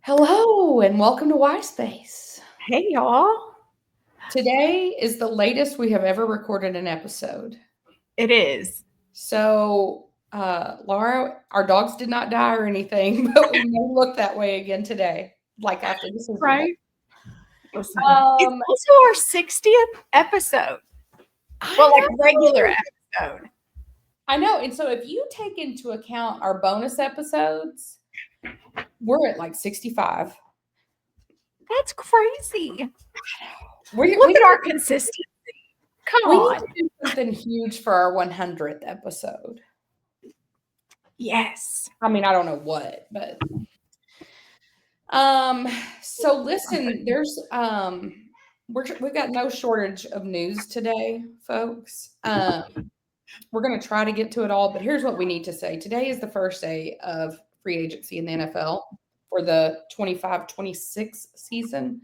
Hello and welcome to Y Space. Hey, y'all. Today is the latest we have ever recorded an episode. It is. So, Laura, our dogs did not die or anything, but we may look that way again today, like after the Super Bowl. Right. Listen, it's also our 60th episode. Regular episode. I know. And so if you take into account our bonus episodes, we're at like 65. That's crazy. Look at our consistency. Come on. We need to do something huge for our 100th episode. Yes. I mean, I don't know what, but so listen, there's we've got no shortage of news today, folks. We're going to try to get to it all, but here's what we need to say. Today is the first day of free agency in the NFL for the 25-26 season.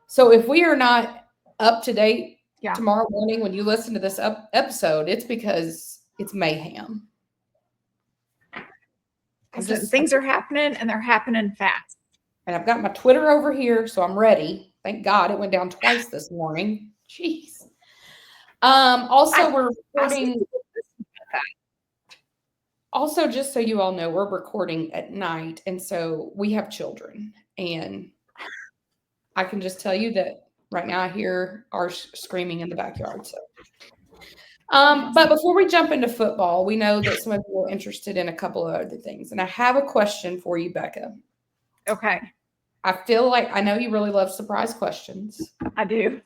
So if we are not up to date tomorrow morning when you listen to this episode, it's because it's mayhem. Things are happening, and they're happening fast. And I've got my Twitter over here, so I'm ready. Thank God it went down twice this morning. Jeez. Also, we're recording. Also, just so you all know, we're recording at night, and so we have children. And I can just tell you that right now I hear ours screaming in the backyard. So, but before we jump into football, we know that some of you are interested in a couple of other things, and I have a question for you, Becca. Okay. I feel like I know you really love surprise questions. I do.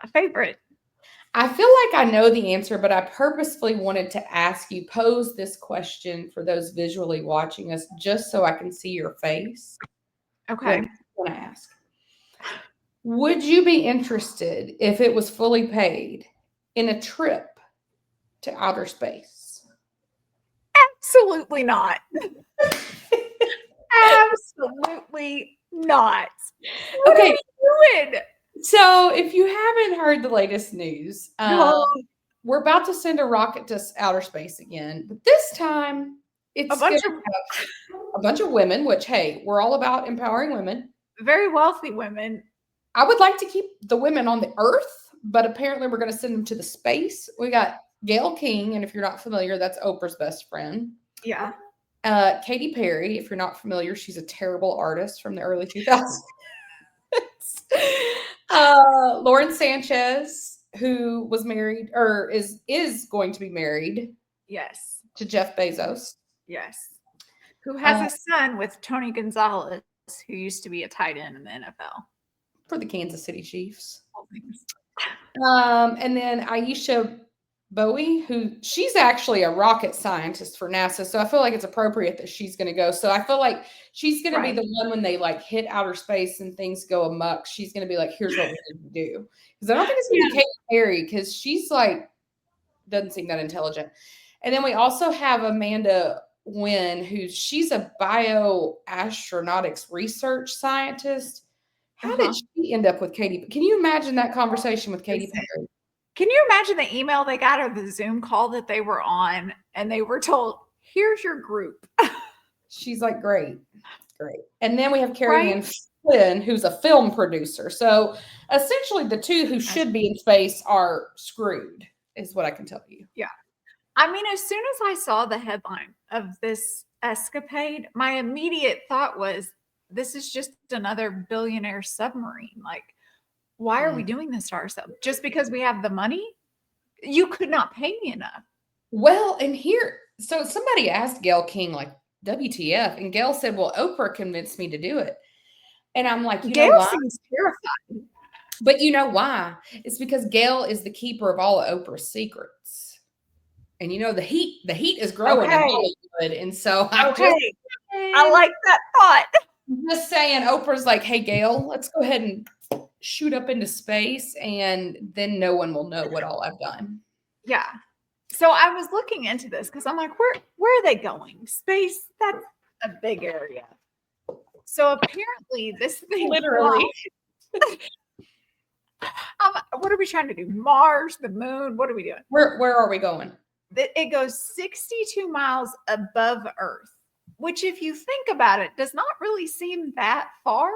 A favorite. I feel like I know the answer, but I purposefully wanted to pose this question for those visually watching us, just so I can see your face. Okay. I want to ask. Would you be interested, if it was fully paid, in a trip to outer space? Absolutely not. Absolutely not. What are you doing? So if you haven't heard the latest news, we're about to send a rocket to outer space again. But this time, it's a bunch of women, which, hey, we're all about empowering women. Very wealthy women. I would like to keep the women on the Earth, but apparently we're going to send them to the space. We got Gayle King, and if you're not familiar, that's Oprah's best friend. Yeah. Katy Perry, if you're not familiar, she's a terrible artist from the early 2000s. Lauren Sanchez, who was married or is going to be married. Yes. To Jeff Bezos. Yes. Who has a son with Tony Gonzalez, who used to be a tight end in the NFL. For the Kansas City Chiefs. And then Aisha Bowie, she's actually a rocket scientist for NASA. So I feel like it's appropriate that she's going to go. So I feel like she's going to be the one when they like hit outer space and things go amok. She's going to be like, here's what we need to do. Because I don't think it's going to be Katy Perry, because she's like, doesn't seem that intelligent. And then we also have Amanda Wynn, she's a bioastronautics research scientist. How did she end up with Katy? Can you imagine that conversation with Katy Perry? Can you imagine the email they got or the Zoom call that they were on, and they were told, here's your group? She's like, great. And then we have Carrie Ann Flynn, who's a film producer. So essentially the two who should be in space are screwed, is what I can tell you. Yeah. I mean, as soon as I saw the headline of this escapade, my immediate thought was, this is just another billionaire submarine. Like, why are we doing this to ourselves? Just because we have the money? You could not pay me enough. Well, and so somebody asked Gayle King, like, WTF? And Gayle said, well, Oprah convinced me to do it. And I'm like, Gayle seems terrified. But you know why? It's because Gayle is the keeper of all of Oprah's secrets. And you know, the heat is growing in Hollywood. And so I like that thought. Just saying, Oprah's like, hey, Gayle, let's go ahead and shoot up into space, and then no one will know what all I've done. Yeah. So I was looking into this because I'm like, where are they going? Space, that's a big area. So apparently this thing literally. What are we trying to do? Mars, the moon? What are we doing? Where are we going? It goes 62 miles above Earth. which if you think about it, does not really seem that far.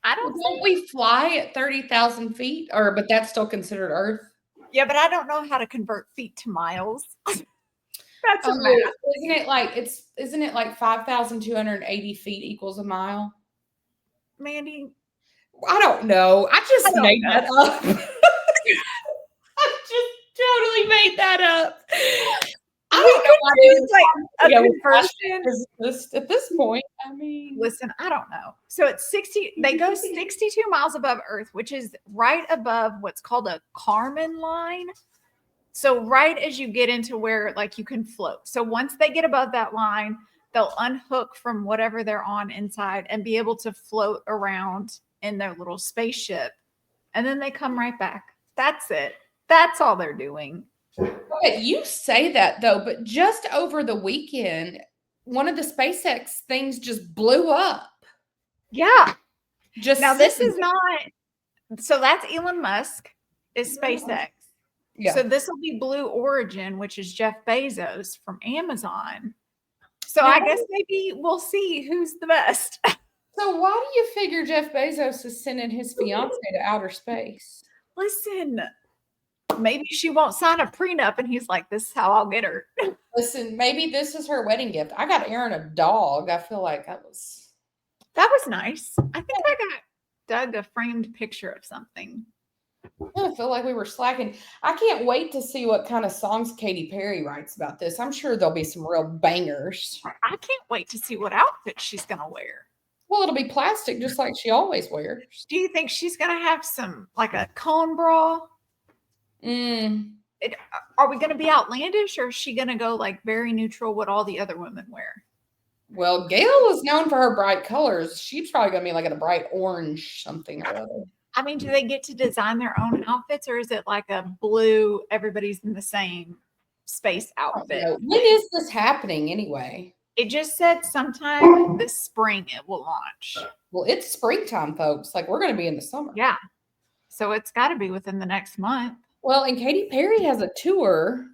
I don't Don't we fly at 30,000 feet? But that's still considered Earth? Yeah, but I don't know how to convert feet to miles. That's a math. Isn't it like 5,280 feet equals a mile? Mandy, I don't know. I just made that up. I just totally made that up. I don't know why use like a conversion at this point. I mean, listen, I don't know. So it's 60. They go 62 miles above Earth, which is right above what's called a Kármán line. So right as you get into where like you can float. So once they get above that line, they'll unhook from whatever they're on inside and be able to float around in their little spaceship. And then they come right back. That's it. That's all they're doing. Okay, you say that though, but just over the weekend, one of the SpaceX things just blew up. Yeah. Just now this is not. So that's Elon Musk is SpaceX. Yeah. So this will be Blue Origin, which is Jeff Bezos from Amazon. So I guess maybe we'll see who's the best. So why do you figure Jeff Bezos is sending his fiance to outer space? Listen, maybe she won't sign a prenup and he's like, this is how I'll get her. Listen, maybe this is her wedding gift. I got Aaron a dog. I feel like that was nice. I think I got Doug a framed picture of something. I feel like we were slacking. I can't wait to see what kind of songs Katy Perry writes about this. I'm sure there'll be some real bangers. I can't wait to see what outfit she's going to wear. Well, it'll be plastic just like she always wears. Do you think she's going to have some, like a cone bra? Are we going to be outlandish or is she going to go like very neutral what all the other women wear? Well, Gail is known for her bright colors. She's probably going to be like in a bright orange something or other. I mean, do they get to design their own outfits or is it like a blue, everybody's in the same space outfit? When is this happening anyway? It just said sometime this spring it will launch. Well, it's springtime, folks. Like we're going to be in the summer. Yeah. So it's got to be within the next month. Well, and Katy Perry has a tour,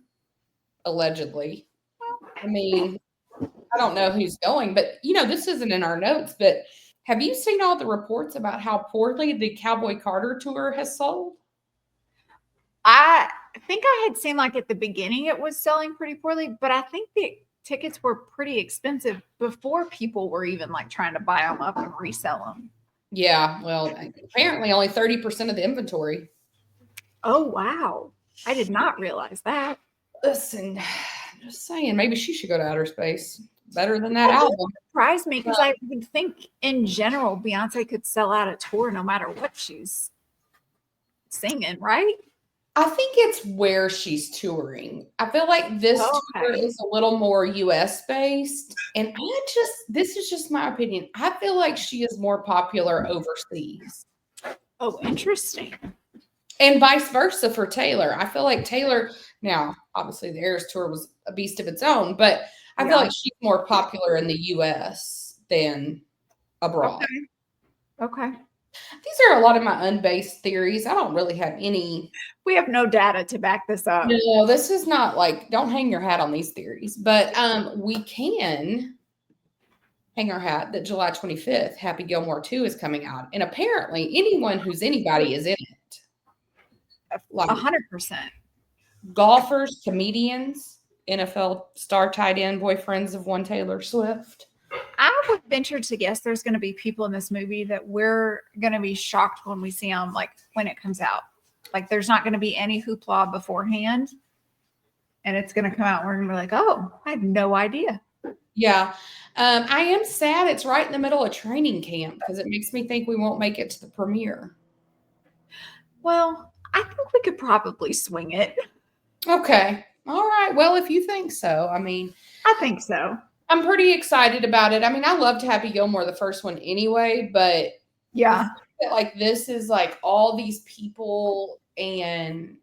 allegedly. Well, I mean, I don't know who's going, but this isn't in our notes, but have you seen all the reports about how poorly the Cowboy Carter tour has sold? I think I had seen like at the beginning it was selling pretty poorly, but I think the tickets were pretty expensive before people were even like trying to buy them up and resell them. Yeah, well, apparently only 30% of the inventory. Oh, wow. I did not realize that. Listen, I'm just saying, maybe she should go to outer space. Better than that album. Surprised me because I would think in general Beyonce could sell out a tour no matter what she's singing, right? I think it's where she's touring. I feel like this tour is a little more US based. And this is just my opinion. I feel like she is more popular overseas. Oh, interesting. And vice versa for Taylor. I feel like Taylor, now obviously the Eras tour was a beast of its own, but I feel like she's more popular in the US than abroad. Okay. These are a lot of my unbased theories. I don't really have any. We have no data to back this up. No, this is not like, don't hang your hat on these theories, but we can hang our hat that July 25th, Happy Gilmore 2 is coming out. And apparently anyone who's anybody is in it. Like 100%. Golfers, comedians, NFL star tight end boyfriends of one Taylor Swift. I would venture to guess there's going to be people in this movie that we're going to be shocked when we see them, like when it comes out. Like there's not going to be any hoopla beforehand. And it's going to come out and we're going to be like, oh, I had no idea. Yeah. I am sad it's right in the middle of training camp because it makes me think we won't make it to the premiere. Well, I think we could probably swing it. Okay. All right. Well, if you think so, I think so. I'm pretty excited about it. I mean, I loved Happy Gilmore, the first one anyway, but yeah, like this is like all these people and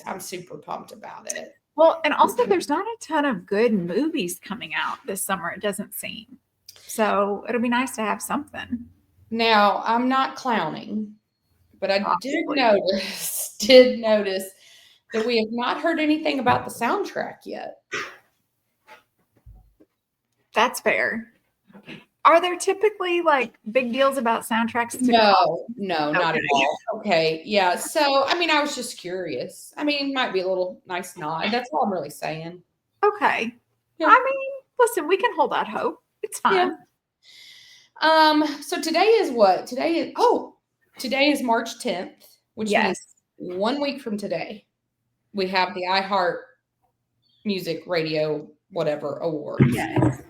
I'm super pumped about it. Well, and also there's not a ton of good movies coming out this summer, it doesn't seem. So it'll be nice to have something. Now, I'm not clowning, but I did notice that we have not heard anything about the soundtrack yet. That's fair. Are there typically like big deals about soundtracks? No, not at all. Okay. Yeah. So, I mean, I was just curious. I mean, might be a little nice nod. That's all I'm really saying. Okay. Yeah. I mean, listen, we can hold out hope. It's fine. Yeah. So today is what? Today is March 10th, which means 1 week from today, we have the iHeart Music Radio whatever awards. Yes.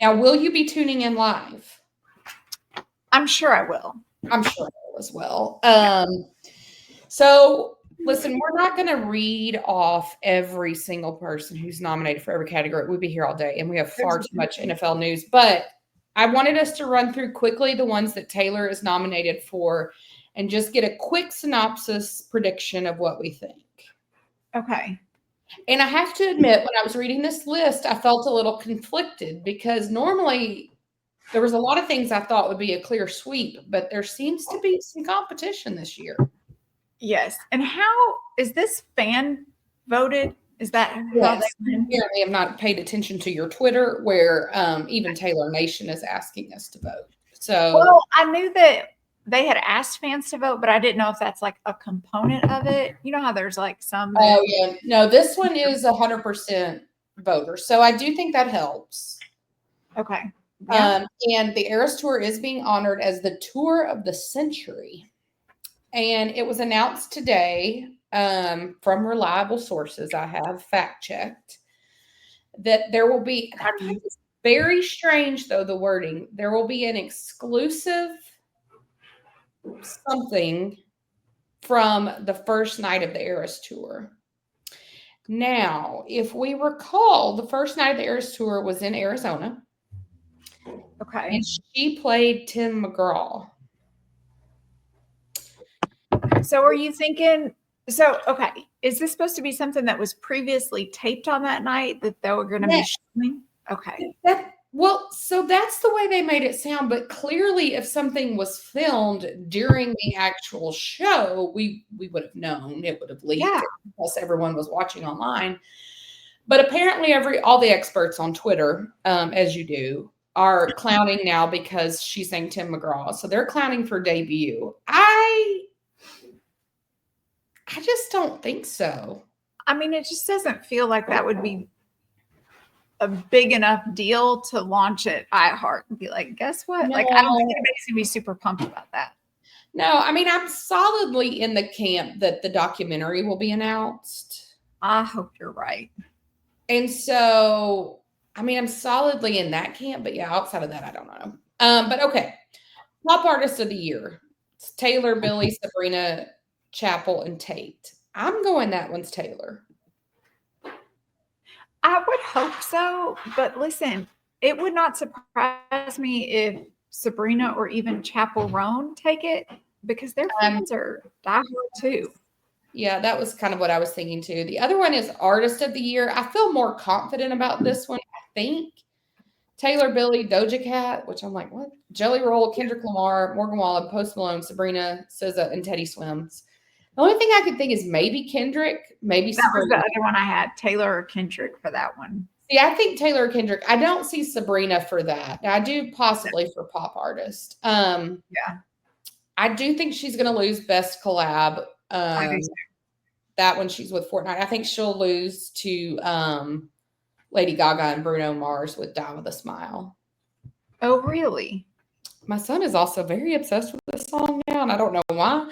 Now, will you be tuning in live? I'm sure I will. I'm sure I will as well. So listen, we're not going to read off every single person who's nominated for every category. We'd be here all day, and we have far too much NFL news. But I wanted us to run through quickly the ones that Taylor is nominated for and just get a quick synopsis prediction of what we think. Okay. And I have to admit, when I was reading this list, I felt a little conflicted because normally there was a lot of things I thought would be a clear sweep, but there seems to be some competition this year. Yes. And how is this fan voted? Is that how they apparently have not paid attention to your Twitter where even Taylor Nation is asking us to vote. So, well, I knew that they had asked fans to vote, but I didn't know if that's like a component of it. You know how there's like some. Oh yeah, no, this one is 100% voter, so I do think that helps. Okay. Yeah. And the Eras Tour is being honored as the tour of the century, and it was announced today from reliable sources. I have fact checked that there will be. I think it's very strange though the wording. There will be an exclusive something from the first night of the Eras Tour. Now, if we recall, the first night of the Eras Tour was in Arizona. Okay. And she played Tim McGraw. So are you thinking, okay, is this supposed to be something that was previously taped on that night that they were going to be showing? Okay. So that's the way they made it sound. But clearly, if something was filmed during the actual show, we would have known. It would have leaked because everyone was watching online. But apparently, all the experts on Twitter, as you do, are clowning now because she sang Tim McGraw. So they're clowning for debut. I just don't think so. I mean, it just doesn't feel like that would be a big enough deal to launch at iHeart and be like, guess what? No. Like, I don't think anybody's gonna be super pumped about that. No, I mean, I'm solidly in the camp that the documentary will be announced. I hope you're right. And so, I mean, I'm solidly in that camp, but yeah, outside of that, I don't know. But okay, Pop Artist of the Year. It's Taylor, Billy, Sabrina, Chappell, and Tate. I'm going that one's Taylor. I would hope so, but listen, it would not surprise me if Sabrina or even Chappell Roan take it because their fans are diehard too. Yeah, that was kind of what I was thinking too. The other one is Artist of the Year. I feel more confident about this one, I think. Taylor, Billy, Doja Cat, which I'm like, what? Jelly Roll, Kendrick Lamar, Morgan Wallen, Post Malone, Sabrina, SZA, and Teddy Swims. The only thing I could think is maybe Kendrick, maybe that Sabrina. Was the other one I had, Taylor or Kendrick for that one. See, I think Taylor or Kendrick. I don't see Sabrina for that. I do possibly for Pop Artist. Yeah. I do think she's going to lose Best Collab. That one she's with Fortnite. I think she'll lose to Lady Gaga and Bruno Mars with Die With a Smile. Oh, really? My son is also very obsessed with this song now, and I don't know why.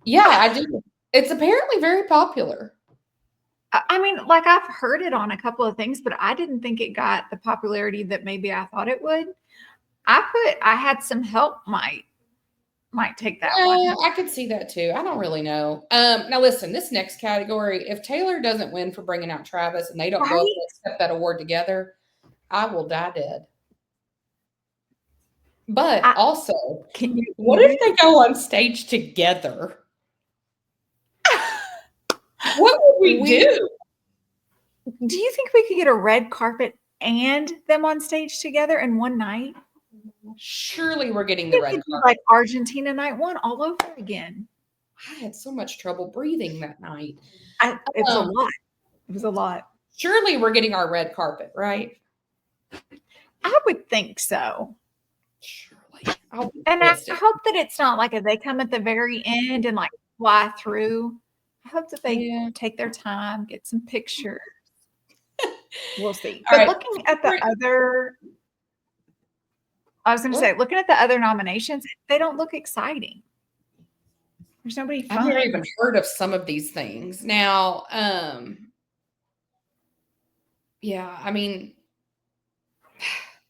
Yeah, I do. It's apparently very popular. I mean, like I've heard it on a couple of things, but I didn't think it got the popularity that maybe I thought it would. I had some help might take that one. I could see that too. I don't really know. Now listen, this next category, if Taylor doesn't win for bringing out Travis and they don't both accept that award together, I will die dead. But also, what if they go on stage together? What would we do? Do you think we could get a red carpet and them on stage together in one night? Surely we're getting the red carpet. Like Argentina night one all over again. I had so much trouble breathing that night. It's a lot. It was a lot. Surely we're getting our red carpet, right? I would think so. Surely. And I hope that it's not like they come at the very end and like fly through. I hope that they take their time, get some pictures. We'll see. But looking at the other, I was going to say, looking at the other nominations, they don't look exciting. There's nobody fun. I've never even heard of some of these things. Now, yeah, I mean,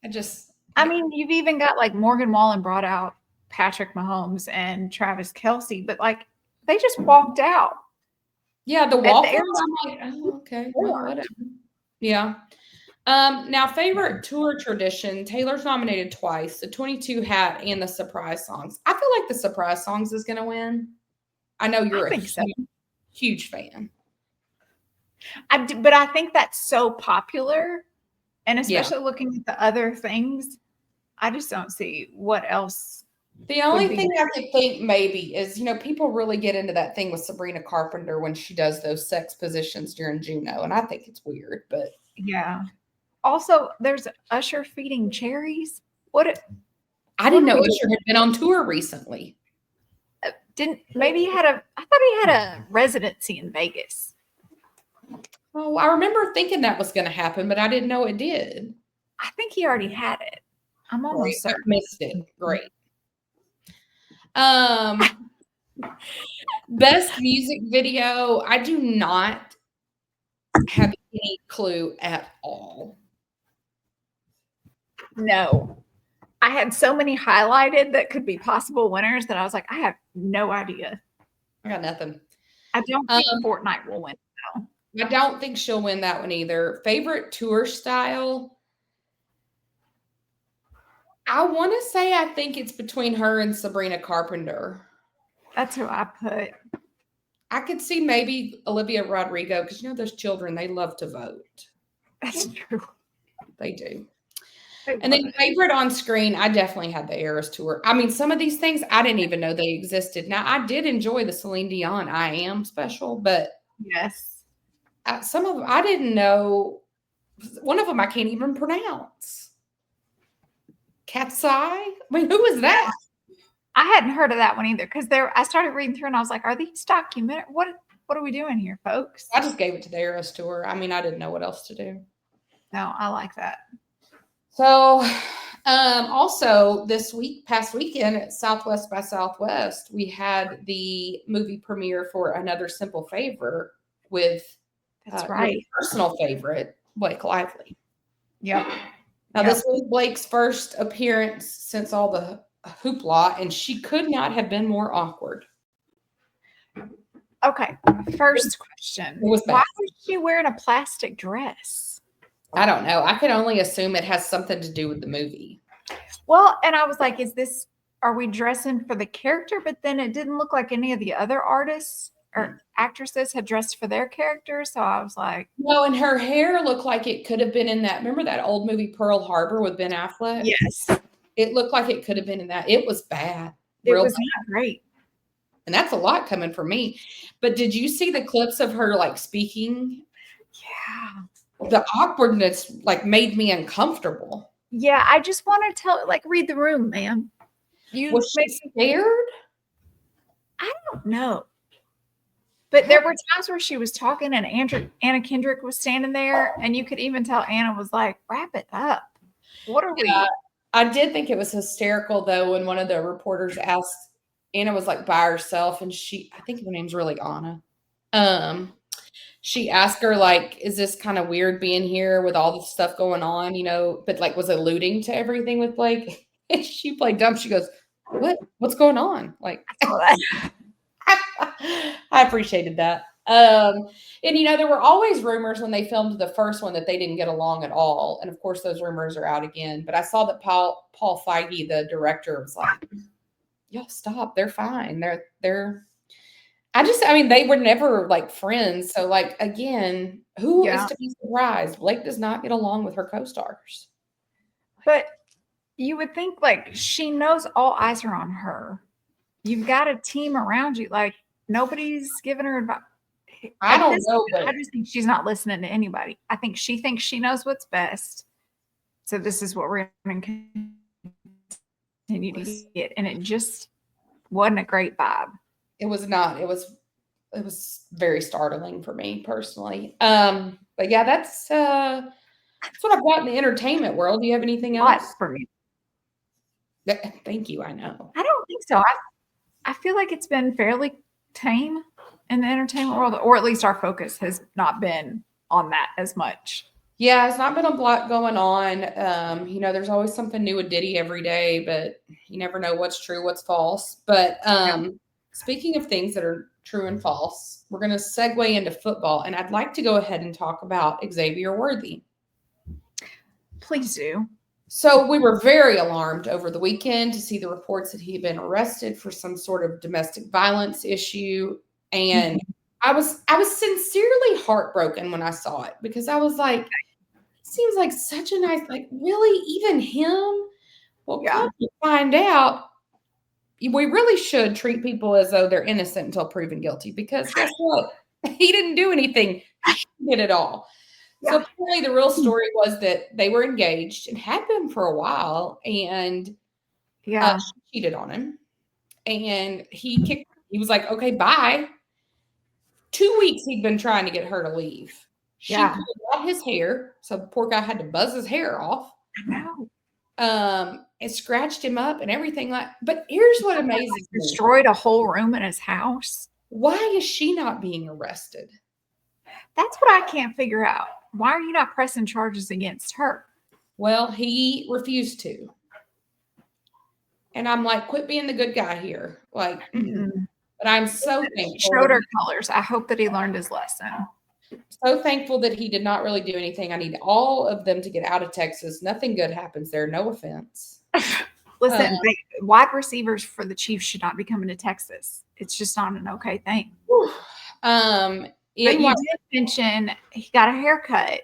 you've even got like Morgan Wallen brought out Patrick Mahomes and Travis Kelce, but like they just walked out. Yeah, the walk. I'm like, oh, okay, well, whatever. Yeah. Now, favorite tour tradition. Taylor's nominated twice: the 22 hat and the surprise songs. I feel like the surprise songs is going to win. I know you're a huge fan. But I think that's so popular, and especially looking at the other things, I just don't see what else. The only thing I could think maybe is, people really get into that thing with Sabrina Carpenter when she does those sex positions during Juno, and I think it's weird, but yeah. Also, there's Usher feeding cherries. I didn't know Usher had been on tour recently. I thought he had a residency in Vegas. Oh, I remember thinking that was going to happen, but I didn't know it did. I think he already had it. I'm almost certain. I missed it. Great. Best music video. I do not have any clue at all. No. I had so many highlighted that could be possible winners that I was like, I have no idea. I got nothing. I don't think Fortnite will win, though. I don't think she'll win that one either. Favorite tour style? I want to say I think it's between her and Sabrina Carpenter. That's who I put. I could see maybe Olivia Rodrigo because, those children, they love to vote. That's true. They do. And then favorite on screen, I definitely had the Eras Tour. I mean, some of these things, I didn't even know they existed. Now, I did enjoy the Celine Dion I Am special, but yes, some of them, I didn't know. One of them I can't even pronounce. Cat's Eye? I mean, who is that? I hadn't heard of that one either because I started reading through and I was like, are these documentary? What are we doing here, folks? I just gave it to the Eras Tour. I mean, I didn't know what else to do. No, I like that. So, also this past weekend at Southwest by Southwest, we had the movie premiere for Another Simple Favor with personal favorite, Blake Lively. Yep. Now, this was Blake's first appearance since all the hoopla, and she could not have been more awkward. Okay, first question. Why was she wearing a plastic dress? I don't know. I can only assume it has something to do with the movie. Well, and I was like, are we dressing for the character? But then it didn't look like any of the other artists or actresses had dressed for their characters. So I was like. No, and her hair looked like it could have been in that. Remember that old movie Pearl Harbor with Ben Affleck? Yes. It looked like it could have been in that. It was bad. It was not great. And that's a lot coming from me. But did you see the clips of her like speaking? Yeah. The awkwardness like made me uncomfortable. Yeah, I just want to read the room, ma'am. Was she scared? I don't know. But there were times where she was talking and Anna Kendrick was standing there and you could even tell Anna was like, wrap it up. What are we? I did think it was hysterical though when one of the reporters asked, Anna was like by herself and I think her name's really Anna. She asked her, like, is this kind of weird being here with all the stuff going on, but like was alluding to everything with Blake. And she played dumb. She goes, what's going on? Like, I appreciated that. And, there were always rumors when they filmed the first one that they didn't get along at all. And of course, those rumors are out again. But I saw that Paul Feige, the director, was like, y'all stop. They're fine. They were never like friends. So like, again, who is to be surprised? Blake does not get along with her co-stars. But you would think like she knows all eyes are on her. You've got a team around you. Like nobody's giving her advice. I don't know. I just think she's not listening to anybody. I think she thinks she knows what's best. So this is what we're going to continue to get. And it just wasn't a great vibe. It was not. It was very startling for me personally. But yeah, that's what I've got in the entertainment world. Do you have anything else? For me. Thank you. I know. I don't think so. I feel like it's been fairly tame in the entertainment world, or at least our focus has not been on that as much. Yeah, it's not been a lot going on. There's always something new with Diddy every day, but you never know what's true, what's false. But speaking of things that are true and false, we're going to segue into football, and I'd like to go ahead and talk about Xavier Worthy. Please do. So we were very alarmed over the weekend to see the reports that he had been arrested for some sort of domestic violence issue. And I was sincerely heartbroken when I saw it, because I was like, seems like such a nice, like, really, even him? Well, come to find out, we really should treat people as though they're innocent until proven guilty, because guess what? He didn't do anything. She did it all. Yeah. So apparently the real story was that they were engaged and had been for a while, and she cheated on him, and he was like, okay, bye. 2 weeks he'd been trying to get her to leave. She pulled out his hair, so the poor guy had to buzz his hair off. I know. And scratched him up and everything but here's what amazes me. Destroyed a whole room in his house. Why is she not being arrested? That's what I can't figure out. Why are you not pressing charges against her? Well, he refused to. And I'm like, quit being the good guy here. Like, but I'm so thankful. She showed her colors. I hope that he learned his lesson. So thankful that he did not really do anything. I need all of them to get out of Texas. Nothing good happens there. No offense. Listen, wide receivers for the Chiefs should not be coming to Texas. It's just not an okay thing. You did mention he got a haircut,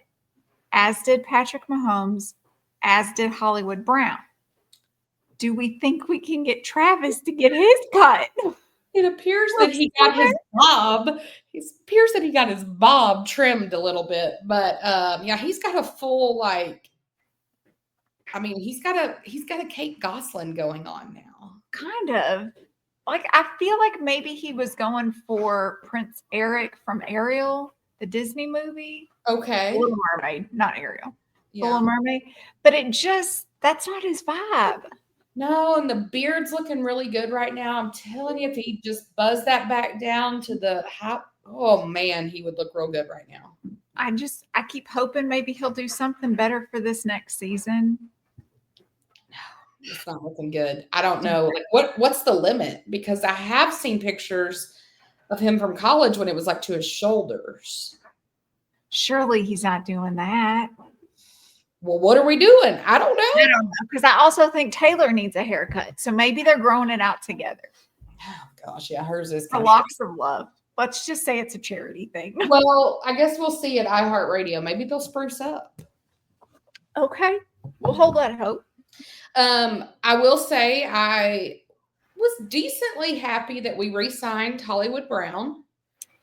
as did Patrick Mahomes, as did Hollywood Brown. Do we think we can get Travis to get his cut? It appears that he got his bob. It appears that he got his bob trimmed a little bit, but he's got a full he's got a Kate Gosselin going on now. Kind of. Like, I feel like maybe he was going for Prince Eric from Ariel, the Disney movie. Okay. The Little Mermaid, not Ariel. Yeah. The Little Mermaid. But that's not his vibe. No, and the beard's looking really good right now. I'm telling you, if he just buzzed that back down to the oh man, he would look real good right now. I keep hoping maybe he'll do something better for this next season. No, it's not looking good. I don't know. Like, what's the limit? Because I have seen pictures of him from college when it was like to his shoulders. Surely he's not doing that. Well, what are we doing? I don't know. Because I also think Taylor needs a haircut. So maybe they're growing it out together. Oh, gosh. Yeah, hers is. The Locks of Love. Let's just say it's a charity thing. Well, I guess we'll see at iHeart Radio. Maybe they'll spruce up. Okay. We'll hold that hope. I will say I was decently happy that we re-signed Hollywood Brown.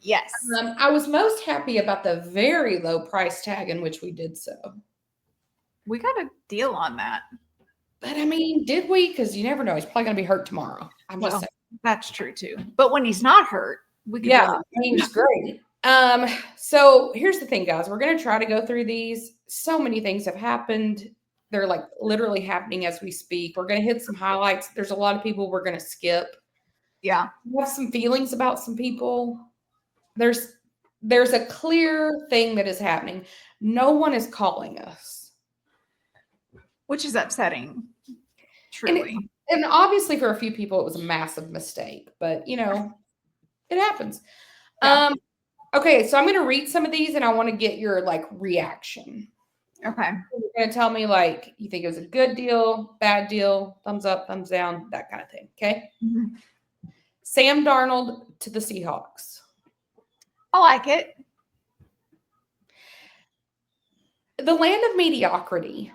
Yes. I was most happy about the very low price tag in which we did so. We got a deal on that. But I mean, did we? Because you never know. He's probably going to be hurt tomorrow. I'm just saying. That's true too. But when he's not hurt, we can. Yeah, he's great. So here's the thing, guys. We're going to try to go through these. So many things have happened. They're like literally happening as we speak. We're going to hit some highlights. There's a lot of people we're going to skip. Yeah. We have some feelings about some people. There's a clear thing that is happening. No one is calling us. Which is upsetting, truly. And obviously for a few people, it was a massive mistake. But, it happens. Yeah. Okay, so I'm going to read some of these, and I want to get your, reaction. Okay. You're going to tell me, you think it was a good deal, bad deal, thumbs up, thumbs down, that kind of thing, okay? Mm-hmm. Sam Darnold to the Seahawks. I like it. The land of mediocrity.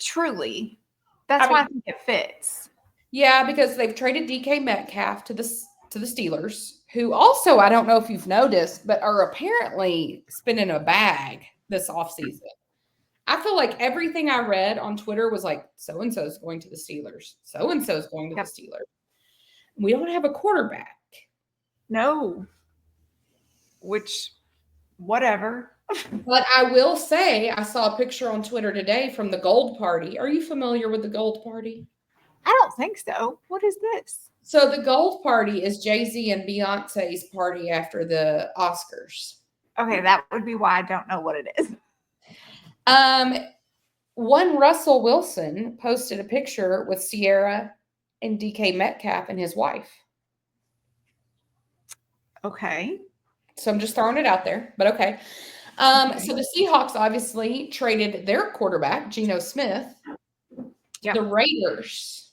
Truly. That's why I think it fits. Yeah, because they've traded DK Metcalf to the Steelers, who also, I don't know if you've noticed, but are apparently spinning a bag this offseason. I feel like everything I read on Twitter was like, so-and-so is going to the Steelers. So-and-so is going to the Steelers. We don't have a quarterback. No. Which, whatever. But I will say, I saw a picture on Twitter today from the Gold Party. Are you familiar with the Gold Party? I don't think so. What is this? So the Gold Party is Jay-Z and Beyonce's party after the Oscars. Okay, that would be why I don't know what it is. One Russell Wilson posted a picture with Sierra and DK Metcalf and his wife. Okay. So I'm just throwing it out there, but okay. So the Seahawks obviously traded their quarterback, Geno Smith. Yep. The Raiders.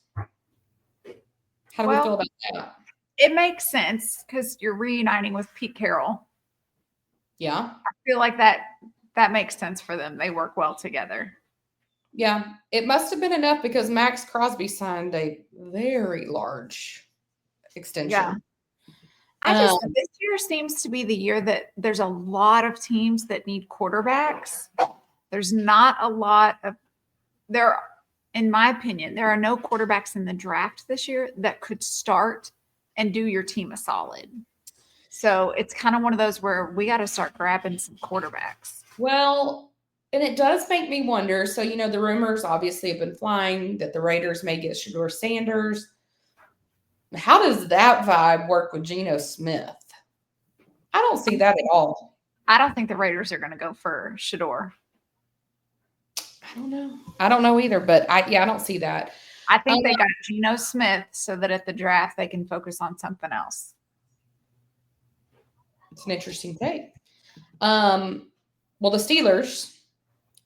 How do we feel about that? It makes sense because you're reuniting with Pete Carroll. Yeah. I feel like that makes sense for them. They work well together. Yeah. It must have been enough because Max Crosby signed a very large extension. Yeah. This year seems to be the year that there's a lot of teams that need quarterbacks. There's not a lot of in my opinion, there are no quarterbacks in the draft this year that could start and do your team a solid. So it's kind of one of those where we got to start grabbing some quarterbacks. Well, and it does make me wonder. So, the rumors obviously have been flying that the Raiders may get Shedeur Sanders. How does that vibe work with Geno Smith? I don't see that at all. I don't think the Raiders are going to go for Shedeur. I don't know either, but I don't see that. I think they got Geno Smith so that at the draft they can focus on something else. It's an interesting thing. Well, the Steelers,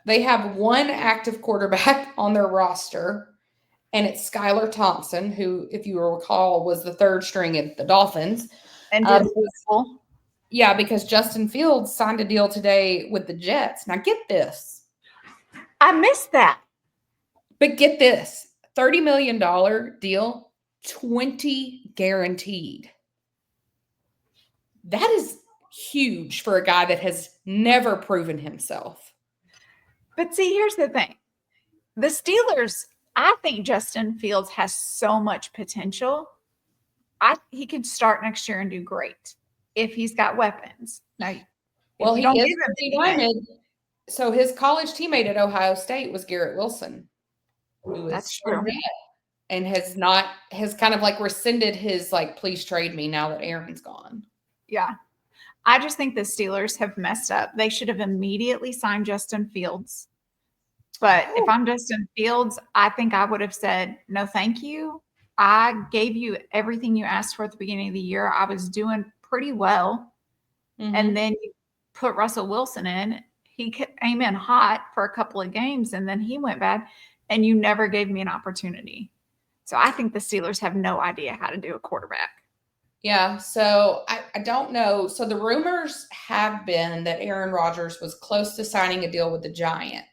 they have one active quarterback on their roster. And it's Skylar Thompson, who, if you recall, was the third string at the Dolphins. And because Justin Fields signed a deal today with the Jets. Now, get this. I missed that. But get this. $30 million deal, 20 guaranteed. That is huge for a guy that has never proven himself. But see, here's the thing. The Steelers... I think Justin Fields has so much potential. He could start next year and do great if he's got weapons. Now, well, he is diamond. So his college teammate at Ohio State was Garrett Wilson, who is true. And has kind of like rescinded his please trade me now that Aaron's gone. Yeah. I just think the Steelers have messed up. They should have immediately signed Justin Fields. But if I'm Justin Fields, I think I would have said, no, thank you. I gave you everything you asked for at the beginning of the year. I was doing pretty well. Mm-hmm. And then you put Russell Wilson in. He came in hot for a couple of games, and then he went bad, and you never gave me an opportunity. So I think the Steelers have no idea how to do a quarterback. Yeah, so I don't know. So the rumors have been that Aaron Rodgers was close to signing a deal with the Giants.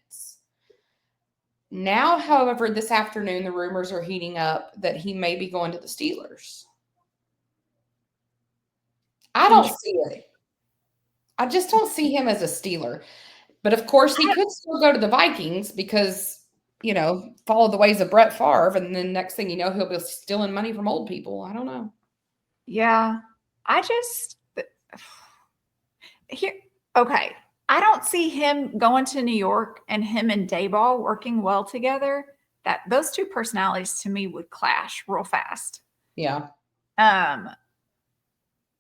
Now, however, this afternoon, the rumors are heating up that he may be going to the Steelers. I don't see it. I just don't see him as a Steeler. But, of course, he could still go to the Vikings because, follow the ways of Brett Favre. And then next thing you know, he'll be stealing money from old people. I don't know. Yeah. Okay. I don't see him going to New York and him and Dayball working well together. That those two personalities to me would clash real fast. Yeah.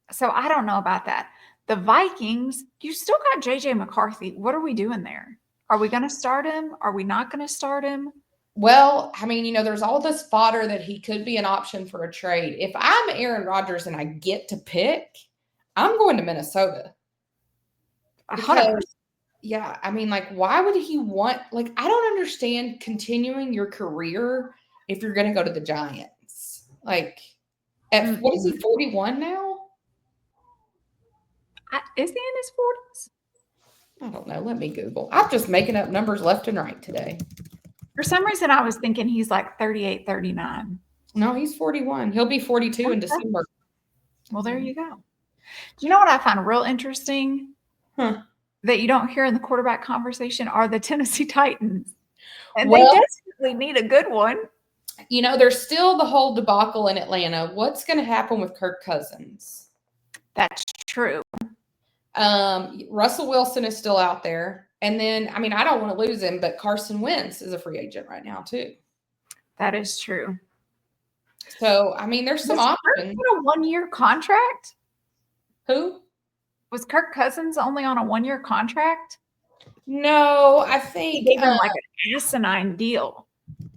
So I don't know about that. The Vikings, you still got JJ McCarthy. What are we doing there? Are we going to start him? Are we not going to start him? Well, I mean, there's all this fodder that he could be an option for a trade. If I'm Aaron Rodgers and I get to pick, I'm going to Minnesota. 100%. Yeah, I mean, why would he want, I don't understand continuing your career if you're going to go to the Giants. What is he, 41 now? Is he in his 40s? I don't know. Let me Google. I'm just making up numbers left and right today. For some reason, I was thinking he's 38, 39. No, he's 41. He'll be 42 in December. Well, there you go. Do you know what I find real interesting? Huh. that you don't hear in the quarterback conversation are the Tennessee Titans. And Well, they desperately need a good one. There's still the whole debacle in Atlanta. What's going to happen with Kirk Cousins? That's true. Russell Wilson is still out there. And then, I don't want to lose him, but Carson Wentz is a free agent right now, too. That is true. So, there's some options. Was Kirk on a 1-year contract? Who? Was Kirk Cousins only on a 1-year contract? No, I think they gave him like an asinine deal.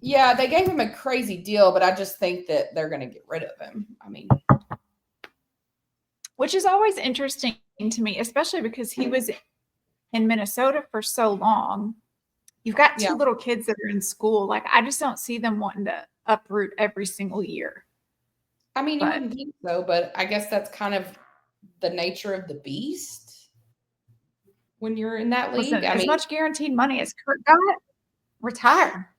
Yeah, they gave him a crazy deal, but I just think that they're going to get rid of him. Which is always interesting to me, especially because he was in Minnesota for so long. You've got two little kids that are in school. Like, I just don't see them wanting to uproot every single year. You wouldn't think so, but I guess that's kind of the nature of the beast when you're in that league. Listen, as much guaranteed money as Kirk got, retire.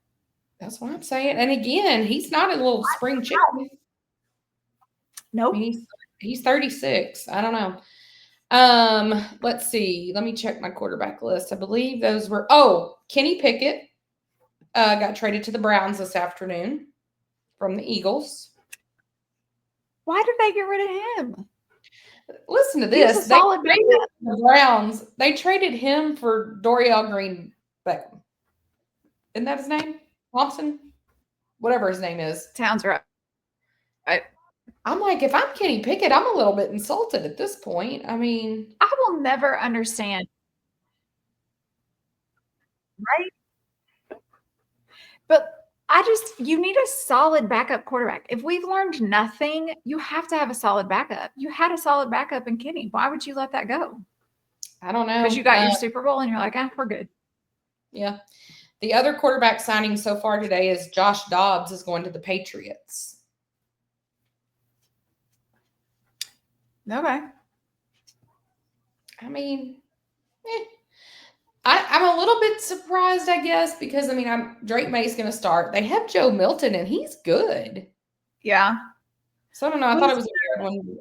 That's what I'm saying. And again, he's not a little spring chicken. Nope. He's 36. I don't know. Let's see. Let me check my quarterback list. I believe those were Kenny Pickett got traded to the Browns this afternoon from the Eagles. Why did they get rid of him? Listen to this. The Browns, they traded him for Dorial Green Beckham. Isn't that his name? Thompson? Whatever his name is. Sounds right. I'm like, if I'm Kenny Pickett, I'm a little bit insulted at this point. I will never understand. Right? But you need a solid backup quarterback. If we've learned nothing, you have to have a solid backup. You had a solid backup in Kenny. Why would you let that go? I don't know. Because you got your Super Bowl and you're like, we're good. Yeah. The other quarterback signing so far today is Josh Dobbs is going to the Patriots. Okay. I'm a little bit surprised, I guess, because Drake May's going to start. They have Joe Milton, and he's good. Yeah. So I don't know. I thought it was a weird one.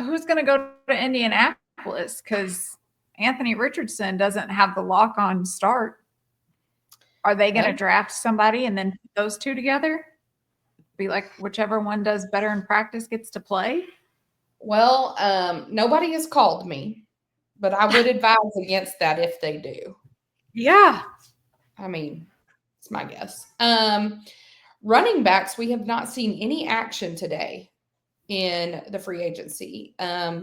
Who's going to go to Indianapolis? Because Anthony Richardson doesn't have the lock-on start. Are they going to draft somebody and then put those two together? Be like, whichever one does better in practice gets to play? Well, nobody has called me, but I would advise against that if they do. Yeah. It's my guess. Running backs, we have not seen any action today in the free agency.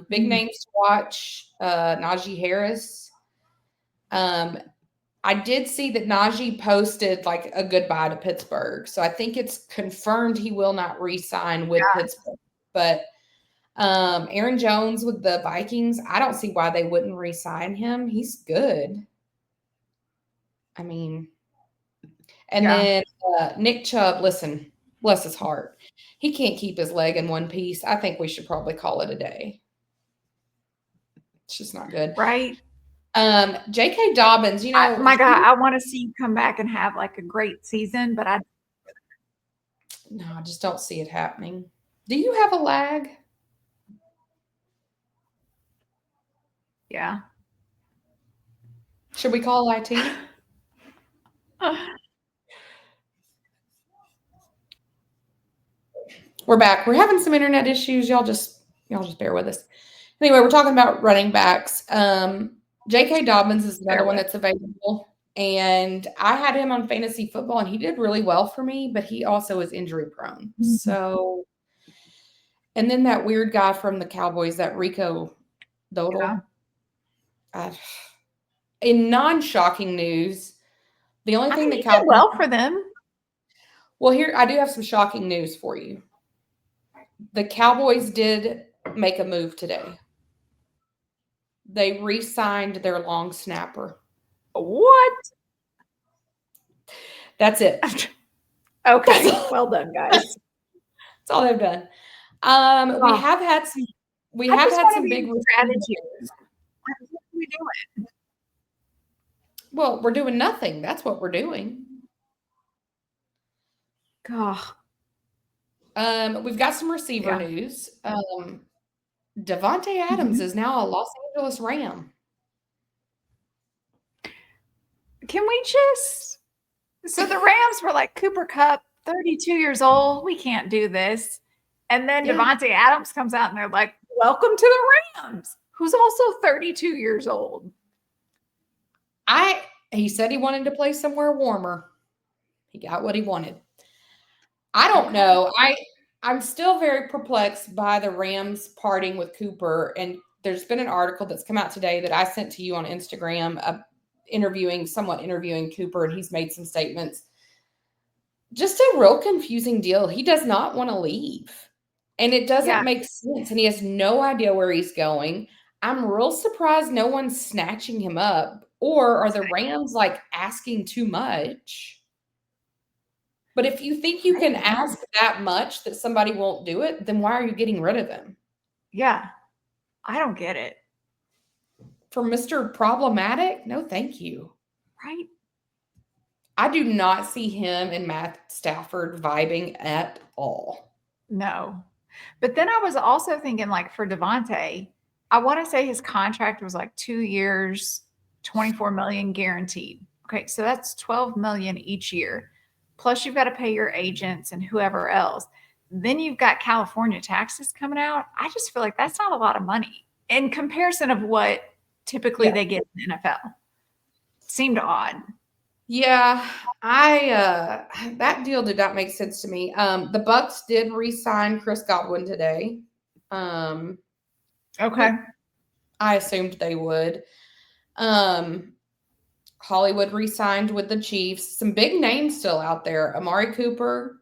Big names to watch, Najee Harris. I did see that Najee posted like a goodbye to Pittsburgh. So I think it's confirmed he will not re-sign with Pittsburgh. But Aaron Jones with the Vikings, I don't see why they wouldn't re-sign him. He's good. Then Nick Chubb, listen, bless his heart. He can't keep his leg in one piece. I think we should probably call it a day. It's just not good. Right. J.K. Dobbins, my God, I want to see you come back and have like a great season, but I just don't see it happening. Do you have a lag? Yeah. Should we call IT? We're back. We're having some internet issues. Y'all just bear with us. Anyway, we're talking about running backs. J.K. Dobbins is another one that's available. And I had him on fantasy football, and he did really well for me, but he also is injury prone. Mm-hmm. So, and then that weird guy from the Cowboys, that Rico Dowdle. Yeah. In non-shocking news, the only thing that Cowboys did well for them. Well, here I do have some shocking news for you. The Cowboys did make a move today. They re-signed their long snapper. What? That's it. Okay. Well done, guys. That's all they've done. We have had some big strategies. What are we doing? Well, we're doing nothing. That's what we're doing. God. We've got some receiver news. Devontae Adams is now a Los Angeles Ram. Can we just? So the Rams were like, Cooper Kupp, 32 years old. We can't do this. And then Devontae Adams comes out and they're like, welcome to the Rams, who's also 32 years old. He said he wanted to play somewhere warmer. He got what he wanted. I don't know. I'm still very perplexed by the Rams parting with Cooper. And there's been an article that's come out today that I sent to you on Instagram, somewhat interviewing Cooper, and he's made some statements. Just a real confusing deal. He does not want to leave. And it doesn't make sense. And he has no idea where he's going. I'm real surprised no one's snatching him up. Or are the Rams like asking too much? But if you think you can ask that much that somebody won't do it, then why are you getting rid of him? Yeah. I don't get it. For Mr. Problematic? No, thank you. Right. I do not see him and Matt Stafford vibing at all. No. But then I was also thinking, like, for Devontae, I want to say his contract was like 2 years, $24 million guaranteed. Okay, so that's $12 million each year. Plus you've got to pay your agents and whoever else. Then you've got California taxes coming out. I just feel like that's not a lot of money in comparison of what typically they get in the NFL. Seemed odd. Yeah, that deal did not make sense to me. The Bucks did re-sign Chris Godwin today. Okay. I assumed they would. Hollywood re-signed with the Chiefs. Some big names still out there. Amari Cooper,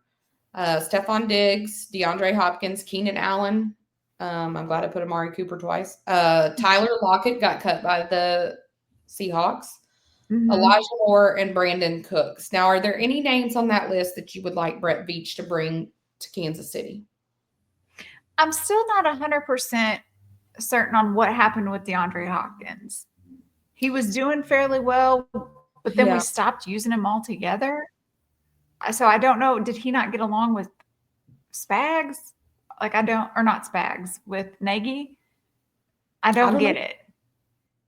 Stephon Diggs, DeAndre Hopkins, Keenan Allen. I'm glad I put Amari Cooper twice. Tyler Lockett got cut by the Seahawks. Mm-hmm. Elijah Moore and Brandon Cooks. Now, are there any names on that list that you would like Brett Veach to bring to Kansas City? I'm still not 100% certain on what happened with DeAndre Hopkins. He was doing fairly well, but then we stopped using him altogether. So I don't know. Did he not get along with Spags? Not Spags, with Nagy? I don't get it.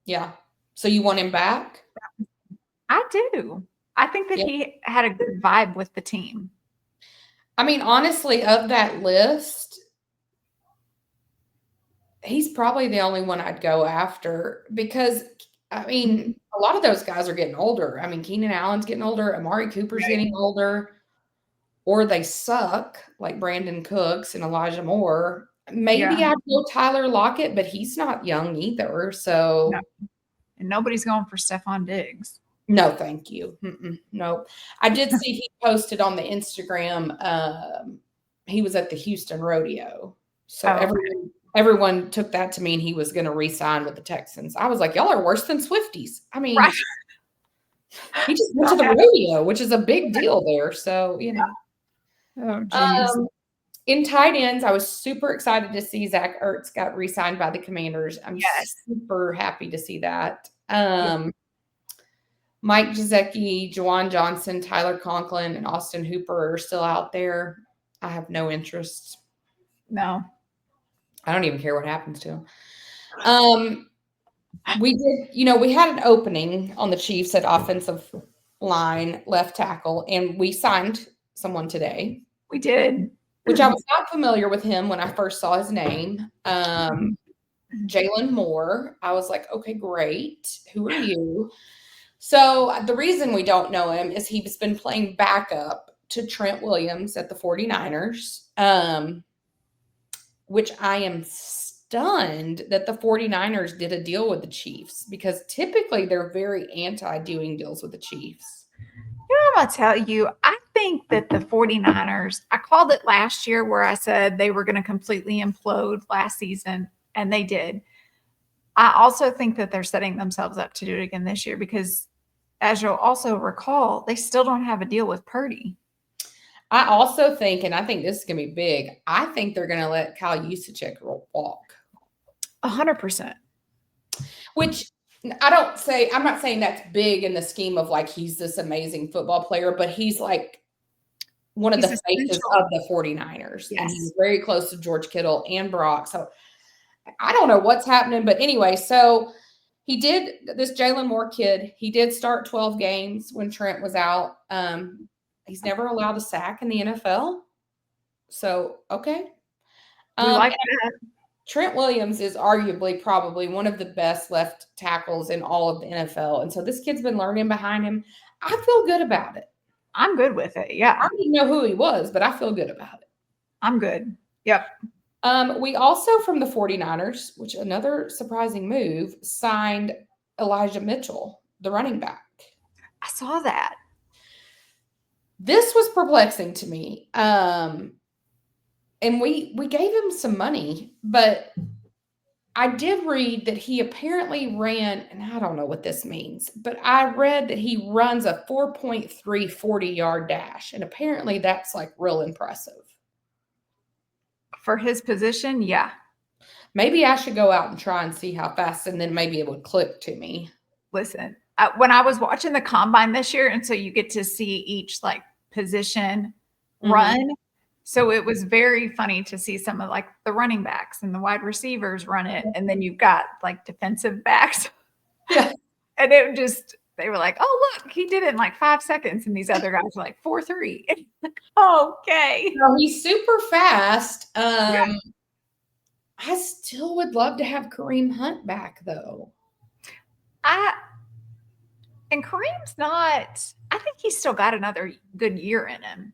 Yeah. So you want him back? I do. I think that he had a good vibe with the team. I mean, honestly, of that list, he's probably the only one I'd go after because, I mean, a lot of those guys are getting older. I mean, Keenan Allen's getting older. Amari Cooper's getting older. Or they suck, like Brandon Cooks and Elijah Moore. Maybe I'd go Tyler Lockett, but he's not young either. So, and nobody's going for Stephon Diggs. No, thank you. No, I did see he posted on the Instagram. He was at the Houston Rodeo, so everyone took that to mean he was going to re-sign with the Texans. I was like, y'all are worse than Swifties. I mean, he just went to the rodeo, which is a big deal there. So you know. Oh, geez. In tight ends, I was super excited to see Zach Ertz got re-signed by the Commanders. I'm super happy to see that. Mike Gesicki, Juwan Johnson, Tyler Conklin, and Austin Hooper are still out there. I have no interest. No. I don't even care what happens to them. We had an opening on the Chiefs at offensive line, left tackle, and we signed someone today. We did. Which I was not familiar with him when I first saw his name. Jalen Moore. I was like, okay, great. Who are you? So the reason we don't know him is he's been playing backup to Trent Williams at the 49ers, which I am stunned that the 49ers did a deal with the Chiefs because typically they're very anti-doing deals with the Chiefs. You know what I'm going to tell you? I think that the 49ers, I called it last year where I said they were going to completely implode last season, and they did. I also think that they're setting themselves up to do it again this year because, as you'll also recall, they still don't have a deal with Purdy. I also think, and I think this is going to be big, I think they're going to let Kyle Juszczyk walk. 100%. Which I'm not saying that's big in the scheme of like he's this amazing football player, but he's like one of the faces of the 49ers. Yes. And he's very close to George Kittle and Brock. So I don't know what's happening, but anyway, so He did, this Jalen Moore kid, he did start 12 games when Trent was out. He's never allowed a sack in the NFL. So, okay. We like that. Trent Williams is arguably probably one of the best left tackles in all of the NFL. And so this kid's been learning behind him. I feel good about it. I'm good with it. Yeah. I didn't know who he was, but I feel good about it. I'm good. Yep. We also, from the 49ers, which another surprising move, signed Elijah Mitchell, the running back. I saw that. This was perplexing to me. And we gave him some money, but I did read that he apparently ran, and I don't know what this means, but I read that he runs a 4.3 40-yard dash, and apparently that's like real impressive. For his position, yeah. Maybe I should go out and try and see how fast, and then maybe it would click to me. Listen, when I was watching the combine this year, and so you get to see each like position run. So it was very funny to see some of like the running backs and the wide receivers run it. And then you've got like defensive backs. Yeah. And it just, they were like, oh, look, he did it in like 5 seconds. And these other guys were like 4.3. Okay. No, he's super fast. Yeah. I still would love to have Kareem Hunt back though. And Kareem's not, I think he's still got another good year in him.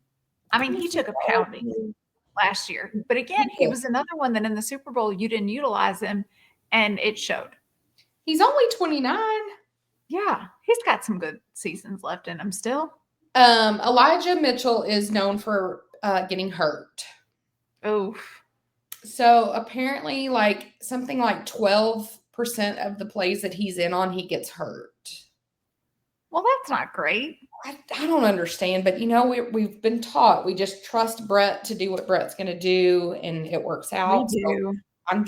I mean, he took a pounding last year, but again, he was another one that in the Super Bowl, you didn't utilize him and it showed. He's only 29. Yeah. He's got some good seasons left in him still. Elijah Mitchell is known for getting hurt. Oof. So apparently like something like 12% of the plays that he's in on, he gets hurt. Well, that's not great. I don't understand, but we've been taught we just trust Brett to do what Brett's going to do, and it works out. We do.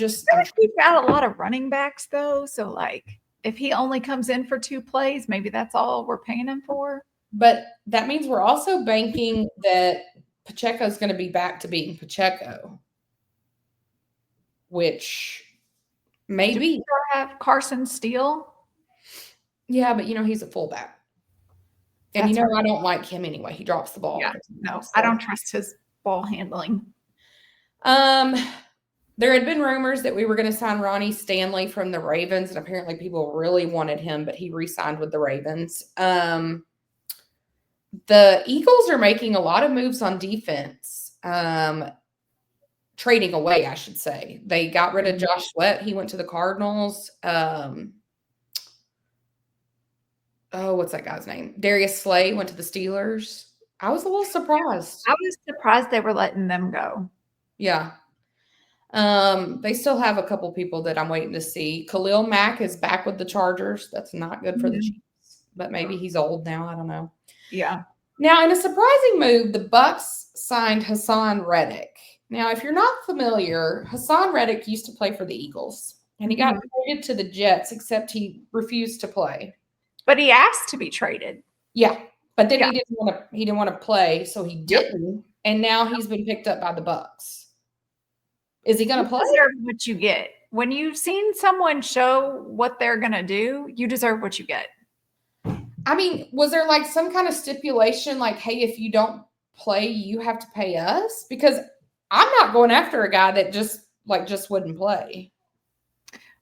So we've got a lot of running backs though, so like if he only comes in for 2 plays, maybe that's all we're paying him for. But that means we're also banking that Pacheco's going to be back to being Pacheco, which maybe. Do we still have Carson Steele? Yeah, but he's a fullback. And I don't like him anyway. He drops the ball. Yeah, no, I don't trust his ball handling. There had been rumors that we were going to sign Ronnie Stanley from the Ravens, and apparently people really wanted him, but he re-signed with the Ravens. The Eagles are making a lot of moves on defense, trading away, I should say. They got rid of Josh Sweat. He went to the Cardinals. What's that guy's name? Darius Slay went to the Steelers. I was a little surprised. I was surprised they were letting them go. Yeah. They still have a couple people that I'm waiting to see. Khalil Mack is back with the Chargers. That's not good for the Chiefs, but maybe he's old now. I don't know. Yeah. Now, in a surprising move, the Bucks signed Hassan Reddick. Now, if you're not familiar, Hassan Reddick used to play for the Eagles, and he got traded to the Jets, except he refused to play. But he asked to be traded. Yeah, but then he didn't want to play, so he didn't. And now he's been picked up by the Bucks. Is he going to play? You deserve what you get. When you've seen someone show what they're going to do, you deserve what you get. I mean, was there like some kind of stipulation like, hey, if you don't play, you have to pay us? Because I'm not going after a guy that just wouldn't play.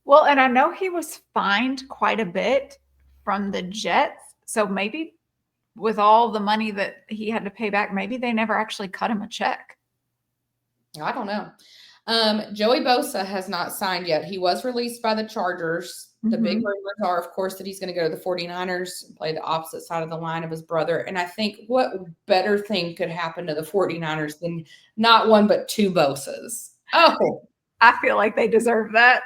Well, and I know he was fined quite a bit from the Jets. So maybe with all the money that he had to pay back, maybe they never actually cut him a check. I don't know. Joey Bosa has not signed yet. He was released by the Chargers. The big rumors are, of course, that he's going to go to the 49ers and play the opposite side of the line of his brother. And I think what better thing could happen to the 49ers than not one but 2 Bosas? Oh, I feel like they deserve that.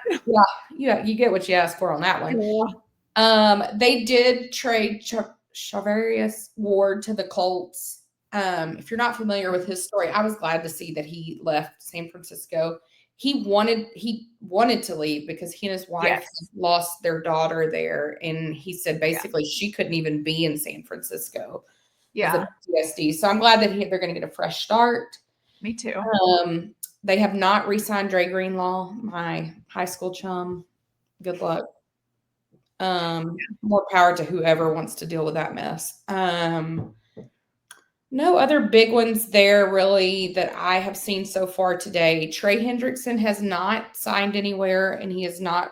Yeah, you get what you asked for on that one. Yeah. They did trade Charvarius Ward to the Colts. If you're not familiar with his story, I was glad to see that he left San Francisco. He wanted to leave because he and his wife lost their daughter there, and he said basically she couldn't even be in San Francisco. Yeah, PTSD. So I'm glad that they're going to get a fresh start. Me too. They have not re-signed Dre Greenlaw, my high school chum. Good luck. More power to whoever wants to deal with that mess. No other big ones there really that I have seen so far today. Trey Hendrickson has not signed anywhere, and he has not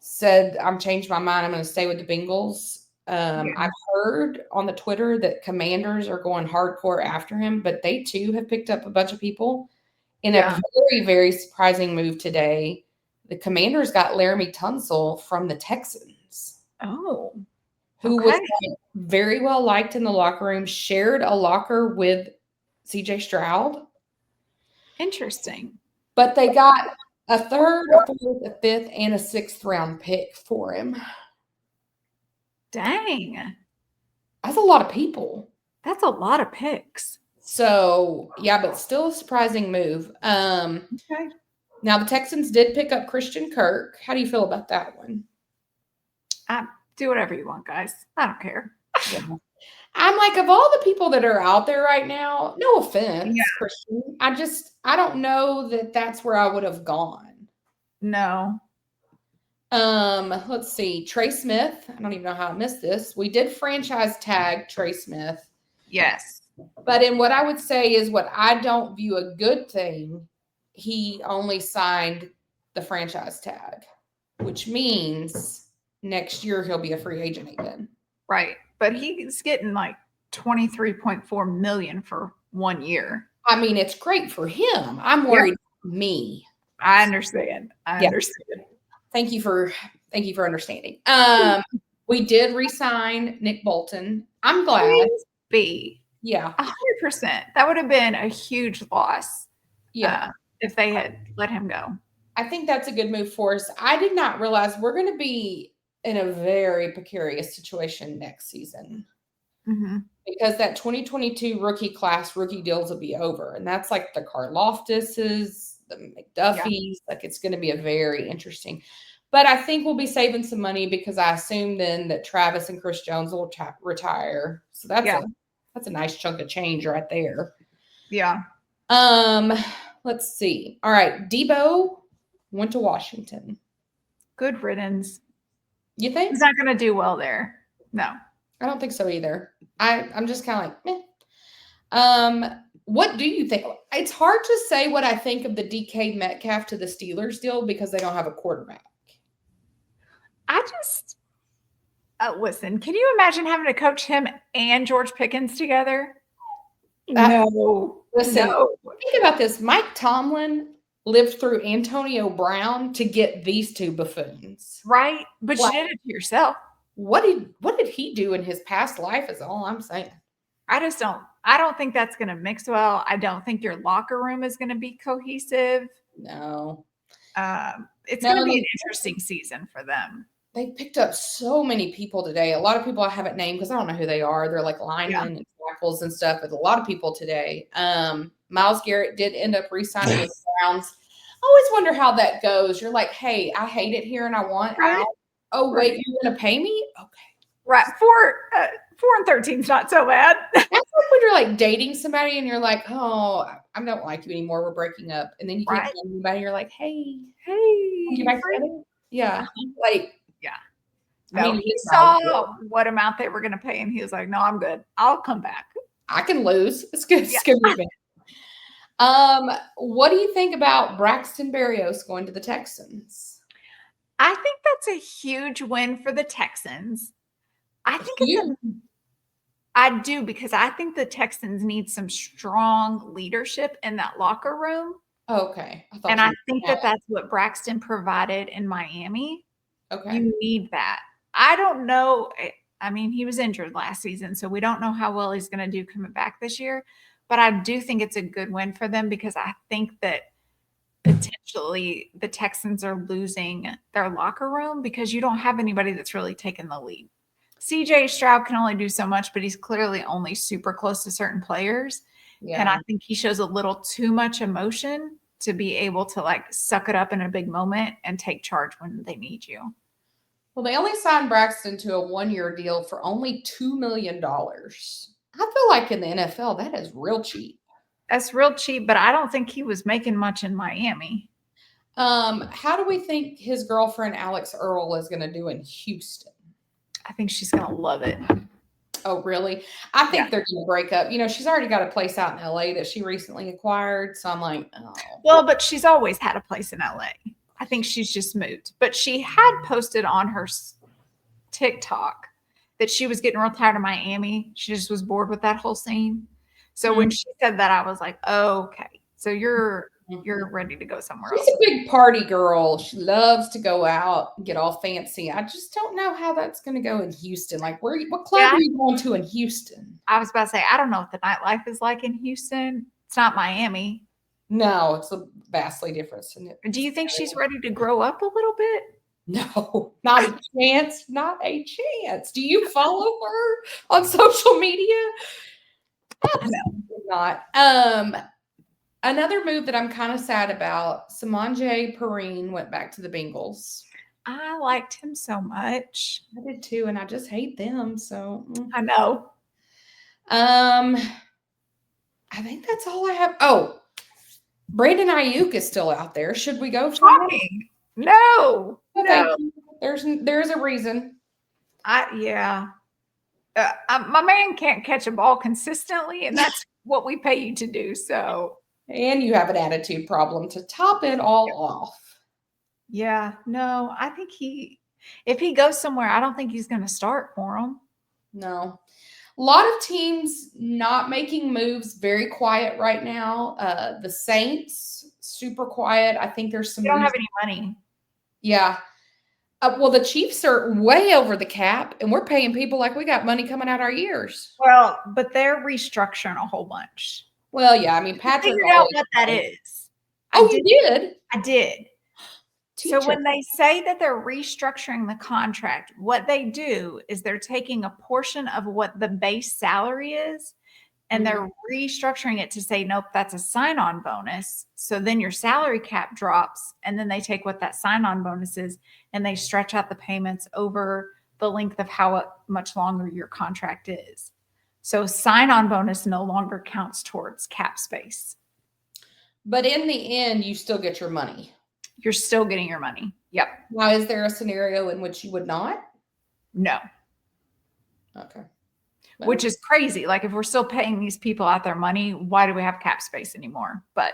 said, I'm changed my mind. I'm going to stay with the Bengals. I've heard on the Twitter that Commanders are going hardcore after him, but they too have picked up a bunch of people. In a very, very surprising move today, the Commanders got Laramie Tunsil from the Texans. Oh. Who was very well liked in the locker room, shared a locker with CJ Stroud. Interesting. But they got a third, a fourth, a fifth, and a sixth round pick for him. Dang. That's a lot of people. That's a lot of picks. So, yeah, but still a surprising move. Okay. Now, the Texans did pick up Christian Kirk. How do you feel about that one? Do whatever you want, guys. I don't care. Yeah. I'm like, of all the people that are out there right now, no offense, Christian, I don't know that that's where I would have gone. No. Let's see. Trey Smith. I don't even know how I missed this. We did franchise tag Trey Smith. Yes. But in what I would say is what I don't view a good thing, he only signed the franchise tag, which means next year he'll be a free agent again. Right. But he's getting like $23.4 million for 1 year. I mean, it's great for him. I'm worried about me. I understand. I understand. Thank you for understanding. We did re-sign Nick Bolton. I'm glad. Please be. Yeah. 100%. That would have been a huge loss. Yeah. If they had let him go. I think that's a good move for us. I did not realize we're going to be in a very precarious situation next season. Mm-hmm. Because that 2022 rookie deals will be over. And that's like the Karloftis's, the McDuffies. Like it's going to be a very interesting. But I think we'll be saving some money because I assume then that Travis and Chris Jones will retire. So that's a nice chunk of change right there. Yeah. Let's see. All right. Debo went to Washington. Good riddance. You think? He's not going to do well there. No. I don't think so either. I'm just kind of like, meh. What do you think? It's hard to say what I think of the DK Metcalf to the Steelers deal because they don't have a quarterback. I just listen. Can you imagine having to coach him and George Pickens together? No. Listen, think about this. Mike Tomlin lived through Antonio Brown to get these two buffoons. Right? But you did it to yourself. What did he do in his past life is all I'm saying. I don't think that's going to mix well. I don't think your locker room is going to be cohesive. No. It's going to be an interesting season for them. They picked up so many people today. A lot of people I haven't named because I don't know who they are. They're like linemen and tackles and stuff, but a lot of people today. Myles Garrett did end up re-signing with the Browns. I always wonder how that goes. You're like, hey, I hate it here and I want out. Oh, wait, you're going to pay me? Okay. Right. 4 and 13 is not so bad. That's like when you're like dating somebody and you're like, oh, I don't like you anymore. We're breaking up. And then you can't find anybody. You're like, hey. You back together? Yeah. Like, no, he saw what amount they were going to pay, and he was like, no, I'm good. I'll come back. I can lose. It's good. It's good movement. What do you think about Braxton Berrios going to the Texans? I think that's a huge win for the Texans. I think I do, because I think the Texans need some strong leadership in that locker room. Okay. I think that's what Braxton provided in Miami. Okay. You need that. I don't know. I mean, he was injured last season, so we don't know how well he's going to do coming back this year. But I do think it's a good win for them because I think that potentially the Texans are losing their locker room because you don't have anybody that's really taken the lead. CJ Stroud can only do so much, but he's clearly only super close to certain players. Yeah. And I think he shows a little too much emotion to be able to like suck it up in a big moment and take charge when they need you. Well, they only signed Braxton to a 1-year deal for only $2 million. I feel like in the NFL, that is real cheap. That's real cheap, but I don't think he was making much in Miami. How do we think his girlfriend Alex Earl is going to do in Houston? I think she's going to love it. Oh, really? I think they're going to break up. She's already got a place out in LA that she recently acquired. So I'm like, oh. Well, but she's always had a place in LA. I think she's just moved. But she had posted on her TikTok that she was getting real tired of Miami. She just was bored with that whole scene. So when she said that, I was like, oh, okay. So you're ready to go somewhere else. She's a big party girl. She loves to go out and get all fancy. I just don't know how that's going to go in Houston. Like, what club are you going to in Houston? I was about to say, I don't know what the nightlife is like in Houston. It's not Miami. No, it's a vastly different. Do you think she's ready to grow up a little bit? No, not a chance. Not a chance. Do you follow her on social media? Absolutely not. Another move that I'm kind of sad about, Simone Perrine went back to the Bengals. I liked him so much. I did too, and I just hate them. So I know. I think that's all I have. Oh, Brandon Ayuk is still out there. Should we go for him? No. Okay. No. There's a reason. My man can't catch a ball consistently, and that's what we pay you to do. So. And you have an attitude problem to top it all off. Yeah, no, I think if he goes somewhere, I don't think he's going to start for him. No. A lot of teams not making moves, very quiet right now. The Saints, super quiet. I think there's some. They don't have any money. Yeah. Well, the Chiefs are way over the cap, and we're paying people like we got money coming out our ears. Well, but they're restructuring a whole bunch. Well, yeah, I mean, Patrick. I figured out what that is. You did? I did. So when they say that they're restructuring the contract, what they do is they're taking a portion of what the base salary is, and they're restructuring it to say, nope, that's a sign-on bonus. So then your salary cap drops, and then they take what that sign-on bonus is, and they stretch out the payments over the length of how much longer your contract is. So sign-on bonus no longer counts towards cap space. But in the end, you still get your money. You're still getting your money. Yep. Now, is there a scenario in which you would not? No. Okay. Well, which is crazy. Like, if we're still paying these people out their money, why do we have cap space anymore? But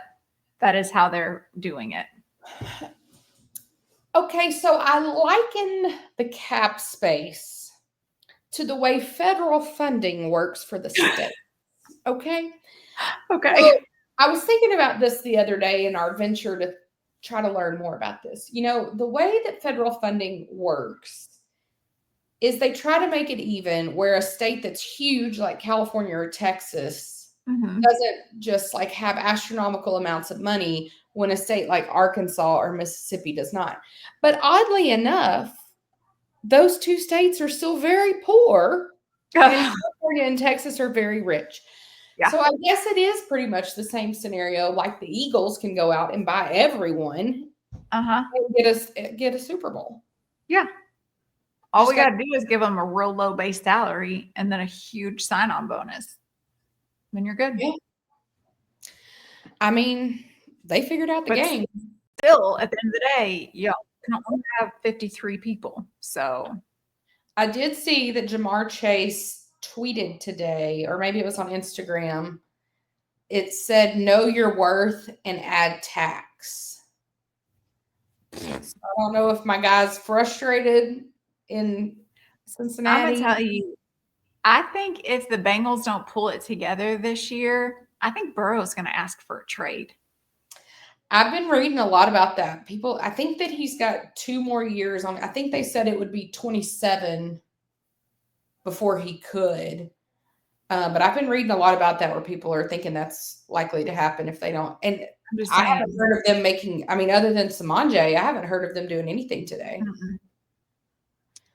that is how they're doing it. Okay, so I liken the cap space to the way federal funding works for the state. Okay? Okay. So I was thinking about this the other day in our venture to try to learn more about this. The way that federal funding works is they try to make it even, where a state that's huge like California or Texas doesn't just like have astronomical amounts of money when a state like Arkansas or Mississippi does not. But oddly enough, those two states are still very poor, and California and Texas are very rich. Yeah. So I guess it is pretty much the same scenario. Like the Eagles can go out and buy everyone and get a Super Bowl. Yeah. All we got to do is give them a real low base salary and then a huge sign-on bonus. Then you're good. Yeah. I mean, they figured out the game. Still, at the end of the day, you can only have 53 people. So I did see that Jamar Chase tweeted today, or maybe it was on Instagram. It said, know your worth and add tax. So I don't know if my guy's frustrated in Cincinnati. I'm going to tell you, I think if the Bengals don't pull it together this year, I think Burrow's going to ask for a trade. I've been reading a lot about that. I think that he's got 2 more years on. I think they said it would be 27 before he could. But I've been reading a lot about that, where people are thinking that's likely to happen if they don't. And I haven't heard of them making, other than Simone, I haven't heard of them doing anything today.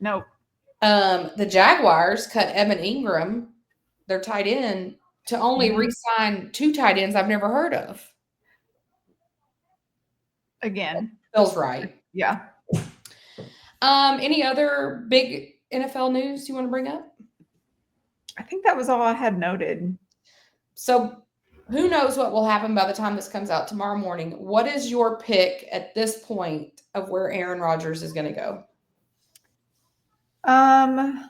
Nope. The Jaguars cut Evan Ingram, their tight end, to only re-sign 2 tight ends I've never heard of. Again. Feels right. Yeah. Any other big NFL news you want to bring up? I think that was all I had noted. So who knows what will happen by the time this comes out tomorrow morning. What is your pick at this point of where Aaron Rodgers is going to go? I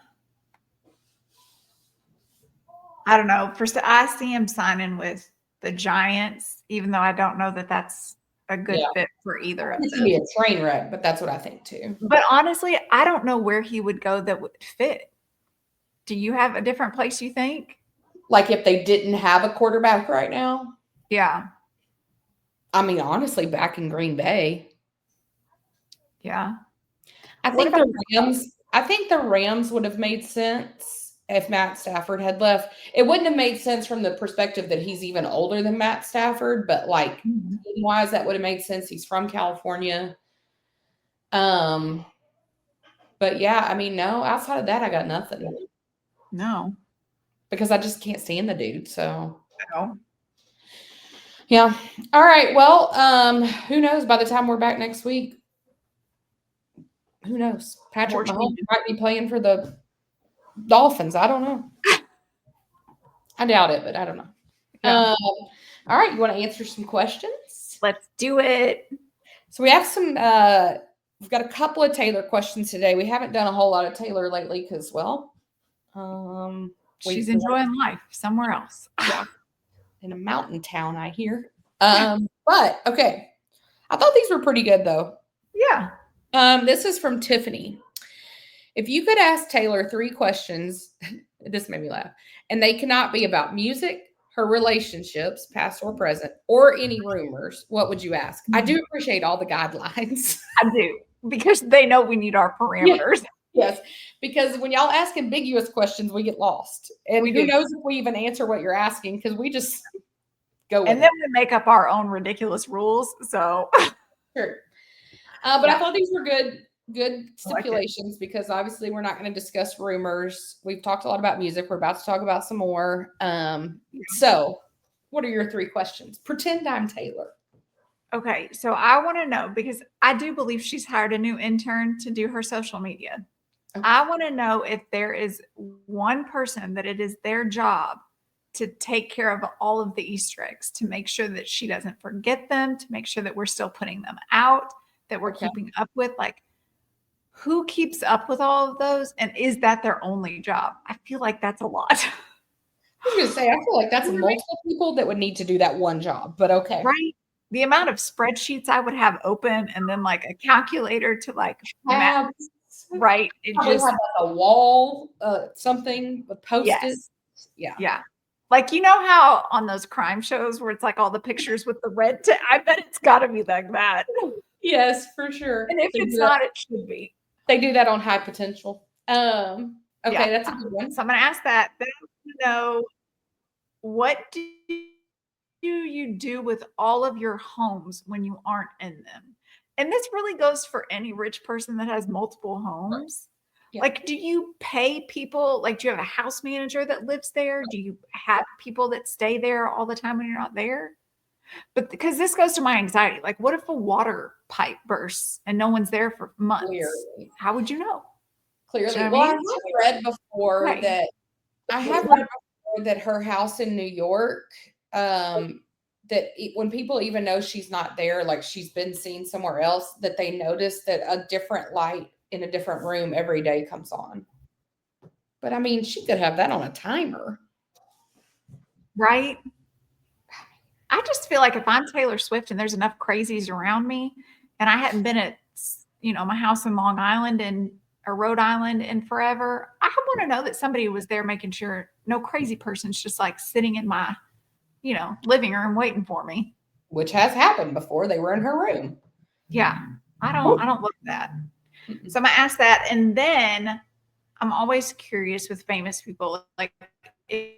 don't know. First, I see him signing with the Giants, even though I don't know that that's a good fit for either of them. It's going to be a train wreck, but that's what I think too. But honestly, I don't know where he would go that would fit. Do you have a different place you think? Like if they didn't have a quarterback right now? Yeah. I mean, honestly, back in Green Bay. Yeah. I think the Rams would have made sense if Matt Stafford had left. It wouldn't have made sense from the perspective that he's even older than Matt Stafford, but like team-wise, that would have made sense. He's from California. But yeah, I mean, no, outside of that, I got nothing. No. Because I just can't stand the dude, so. No. Yeah. All right. Well, who knows? By the time we're back next week, who knows? Patrick Mahomes might be playing for the Dolphins. I don't know. I doubt it, but I don't know. Yeah. All right. You want to answer some questions? Let's do it. So we have some, we've got a couple of Taylor questions today. We haven't done a whole lot of Taylor lately because, well, she's enjoying life somewhere else. Yeah. In a mountain town, I hear. But okay. I thought these were pretty good though. Yeah. This is from Tiffany. If you could ask Taylor 3 questions, this made me laugh, and they cannot be about music, her relationships, past or present, or any rumors, what would you ask? I do appreciate all the guidelines. I do, because they know we need our parameters. Yes, because when y'all ask ambiguous questions, we get lost. And who knows if we even answer what you're asking, because we just go with it. And then we make up our own ridiculous rules. So sure. But I thought these were good stipulations because obviously we're not going to discuss rumors. We've talked a lot about music. We're about to talk about some more. So what are your 3 questions? Pretend I'm Taylor. Okay. So I want to know, because I do believe she's hired a new intern to do her social media. Okay. I want to know if there is one person that it is their job to take care of all of the Easter eggs, to make sure that she doesn't forget them, to make sure that we're still putting them out, that we're keeping up with. Like, who keeps up with all of those? And is that their only job? I feel like that's a lot. I was going to say, I feel like that's multiple people that would need to do that one job, but okay. Right. The amount of spreadsheets I would have open, and then like a calculator to like map. Right. It just have like a wall, something with Post-its. Yes. Yeah. Like, you know how on those crime shows where it's like all the pictures with the red I bet it's got to be like that. Yes, for sure. And if it's not, it should be. They do that on High Potential. Okay, that's a good one. So I'm going to ask that. Then I want to know, what do you do with all of your homes when you aren't in them? And this really goes for any rich person that has multiple homes. Yeah. Like, do you pay people? Like, do you have a house manager that lives there? Do you have people that stay there all the time when you're not there? But because this goes to my anxiety, like, what if a water pipe bursts and no one's there for months? Clearly. How would you know? Clearly. You know well, I have read before that her house in New York, that when people even know she's not there, like she's been seen somewhere else, that they notice that a different light in a different room every day comes on. But I mean, she could have that on a timer. Right? I just feel like if I'm Taylor Swift and there's enough crazies around me, and I hadn't been at, my house in Long Island or Rhode Island in forever, I want to know that somebody was there making sure no crazy person's just like sitting in my, living room waiting for me. Which has happened before. They were in her room. Yeah. I don't look at that. Mm-mm. So I'm going to ask that. And then I'm always curious with famous people, like if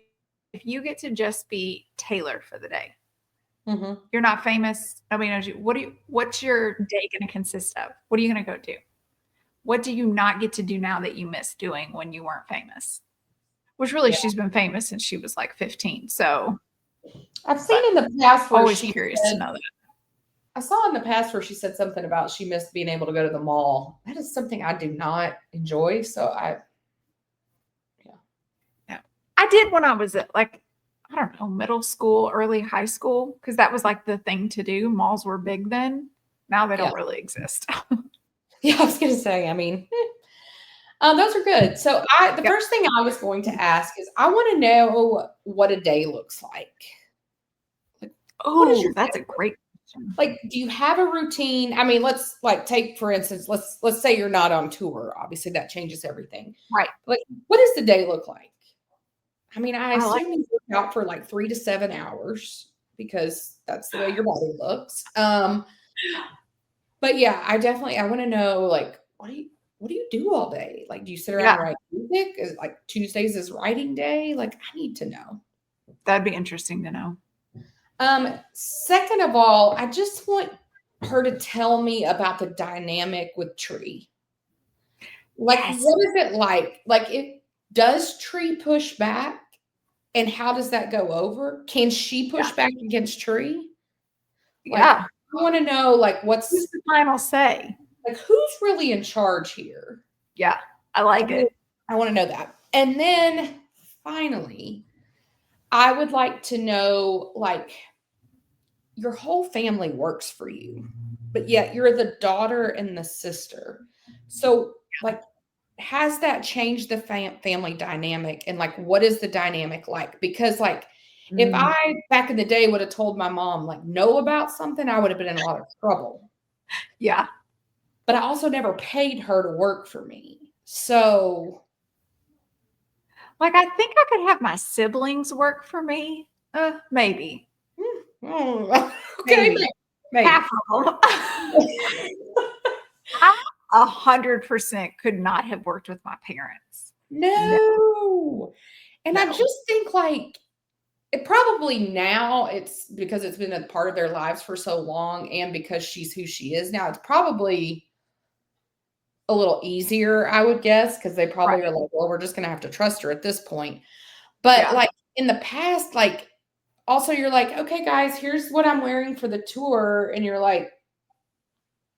you get to just be Taylor for the day, you're not famous, nobody knows you. What's your day going to consist of? What are you going to go do? What do you not get to do now that you miss doing when you weren't famous? Which really, she's been famous since she was like 15. So I've seen in the past where always curious to know that. I saw in the past where she said something about she missed being able to go to the mall. That is something I do not enjoy. So I did when I was I don't know, middle school, early high school, because that was like the thing to do. Malls were big then. Now they Yeah. don't really exist. Yeah, I was gonna say, I mean, those are good. So the Yep. first thing I was going to ask is I want to know what a day looks like. Like, what is Oh, your that's a day? great question. Like, do you have a routine? I mean, let's like take for instance, let's say you're not on tour. Obviously, that changes everything. Right. Like, what does the day look like? I mean, I I like assume you work out for like 3 to 7 hours because that's the way your body looks. But yeah, I want to know like what do you do all day? Like, do you sit around Yeah, and write music? Is like Tuesdays is writing day? Like, I need to know. that'd be interesting to know. Second of all, I just want her to tell me about the dynamic with Tree. Like, Yes. what is it like? Like, does Tree push back? And how does that go over? Can she push back against Tree? Like, Yeah. I want to know, like, Who's the final say? like, who's really in charge here? Yeah, I like it. I want to know that. And then finally, I would like to know, like, your whole family works for you, but yet you're the daughter and the sister. So, like, has that changed the family dynamic? And, like, what is the dynamic like? Because, like, if Mm, I back in the day would have told my mom, like, no about something, I would have been in a lot of trouble. yeah. But I also never paid her to work for me. So, Like, I think I could have my siblings work for me. Maybe. okay, Maybe. maybe. Half of them. I 100% could not have worked with my parents. No, No. And I no. just think like it probably now it's because it's been a part of their lives for so long and because she's who she is now, it's probably a little easier, I would guess, because they probably Right. are like, well, we're just gonna have to trust her at this point. But Yeah. like in the past, like also you're like, okay, guys, here's what I'm wearing for the tour, and you're like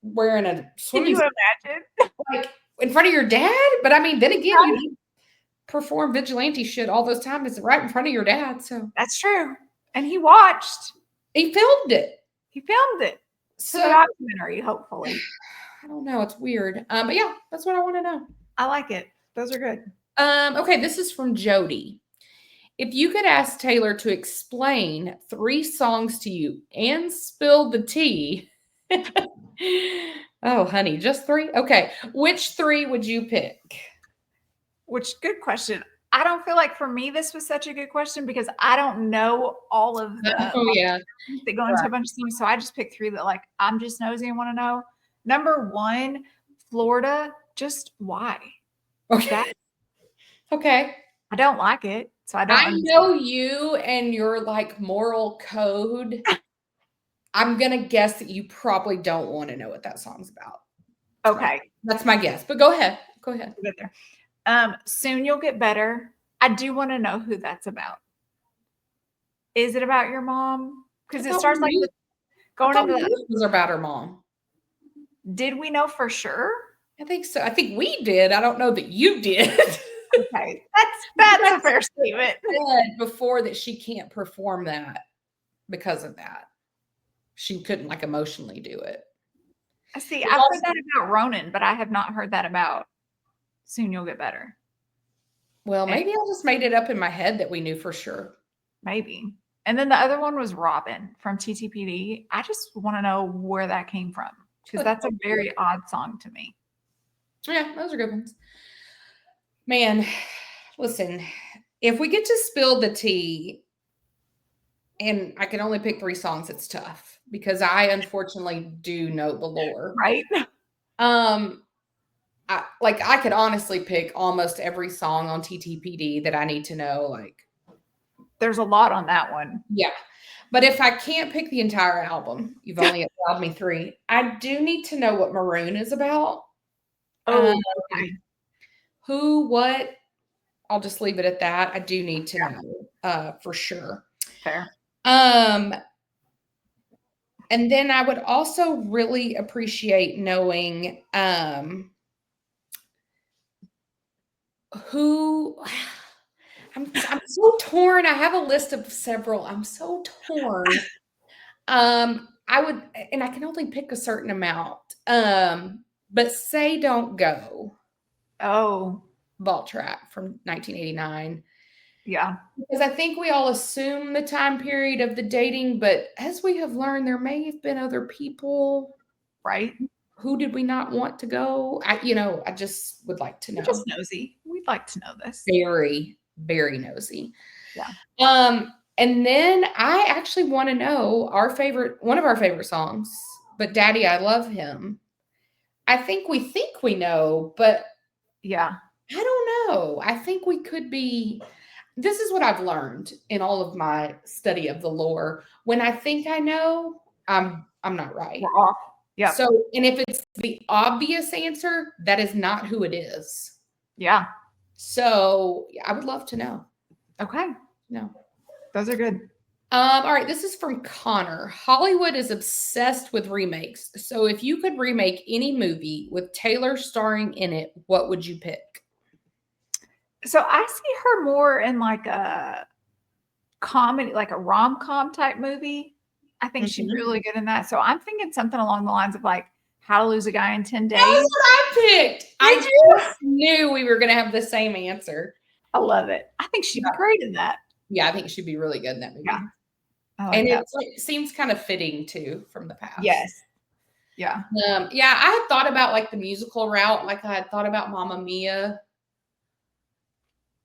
wearing a Can swimming you suit imagine? like in front of your dad. But I mean, then again, you need perform vigilante shit all those times right in front of your dad. So That's true. And he watched. he filmed it. He filmed it for the So documentary, hopefully. I don't know. It's weird. But yeah, that's what I want to know. I like it. Those are good. Okay, this is from Jody. If you could ask Taylor to explain 3 songs to you and spill the tea. Oh, honey, just 3? Okay. Which 3 would you pick? Which, good question. I don't feel like for me this was such a good question because I don't know all of the Oh, yeah. that go into a bunch of things. So I just picked 3 that like I'm just nosy and want to know. Number 1, Florida. Just why? Okay. That Okay. I don't like it. So I don't I understand. know you and your like moral code. I'm gonna guess that you probably don't want to know what that song's about. Okay. That's my guess. But go ahead. Go ahead. We'll get there. Soon You'll Get Better. I do want to know who that's about. Is it about your mom? Because it starts like with I going thought into the. it was about her mom. Did we know for sure? I think so. I think we did. I don't know that you did. Okay, that's a fair statement. Said before that she can't perform that because of that. She couldn't like emotionally do it. See, I've heard that about Ronan, but I have not heard that about Soon You'll Get Better. Well, maybe I just made it up in my head that we knew for sure. Maybe. And then the other one was Robin from TTPD. I just want to know where that came from because that's a very odd song to me. Yeah, those are good ones. Man, listen, if we get to spill the tea and I can only pick 3 songs, it's tough because I unfortunately do know the lore. Right? I could honestly pick almost every song on TTPD that I need to know. Like, there's a lot on that one. Yeah. But if I can't pick the entire album, you've only allowed me 3. I do need to know what Maroon is about. Oh, okay. Who, what, I'll just leave it at that. I do need to know for sure. Fair. And then I would also really appreciate knowing who I'm so torn. I have a list of several. I'm so torn. I would, and I can only pick a certain amount. But Say Don't Go, Oh, Vault Trap from 1989. yeah. Because I think we all assume the time period of the dating, but as we have learned, there may have been other people. Right. Who did we not want to go? I just would like to We're know. just nosy. We'd like to know this. Very, very nosy. Yeah. And then I actually want to know one of our favorite songs, but Daddy, I Love Him. I think we know, but Yeah. I don't know. I think we could be. This is what I've learned in all of my study of the lore. When I think I know, I'm not right. We're off. Yeah. So, and if it's the obvious answer, that is not who it is. Yeah. So, I would love to know. Okay. No. Those are good. All right, this is from Connor. Hollywood is obsessed with remakes. So if you could remake any movie with Taylor starring in it, what would you pick? So I see her more in like a comedy, like a rom-com type movie. I think she'd be really good in that. So I'm thinking something along the lines of like How to Lose a Guy in 10 Days. That's what I picked. I just knew we were going to have the same answer. I love it. I think she'd be great in that. Yeah, I think she'd be really good in that movie. Yeah. And it seems kind of fitting too from the past. Yes. Yeah. Yeah, I had thought about like the musical route, like I had thought about Mamma Mia.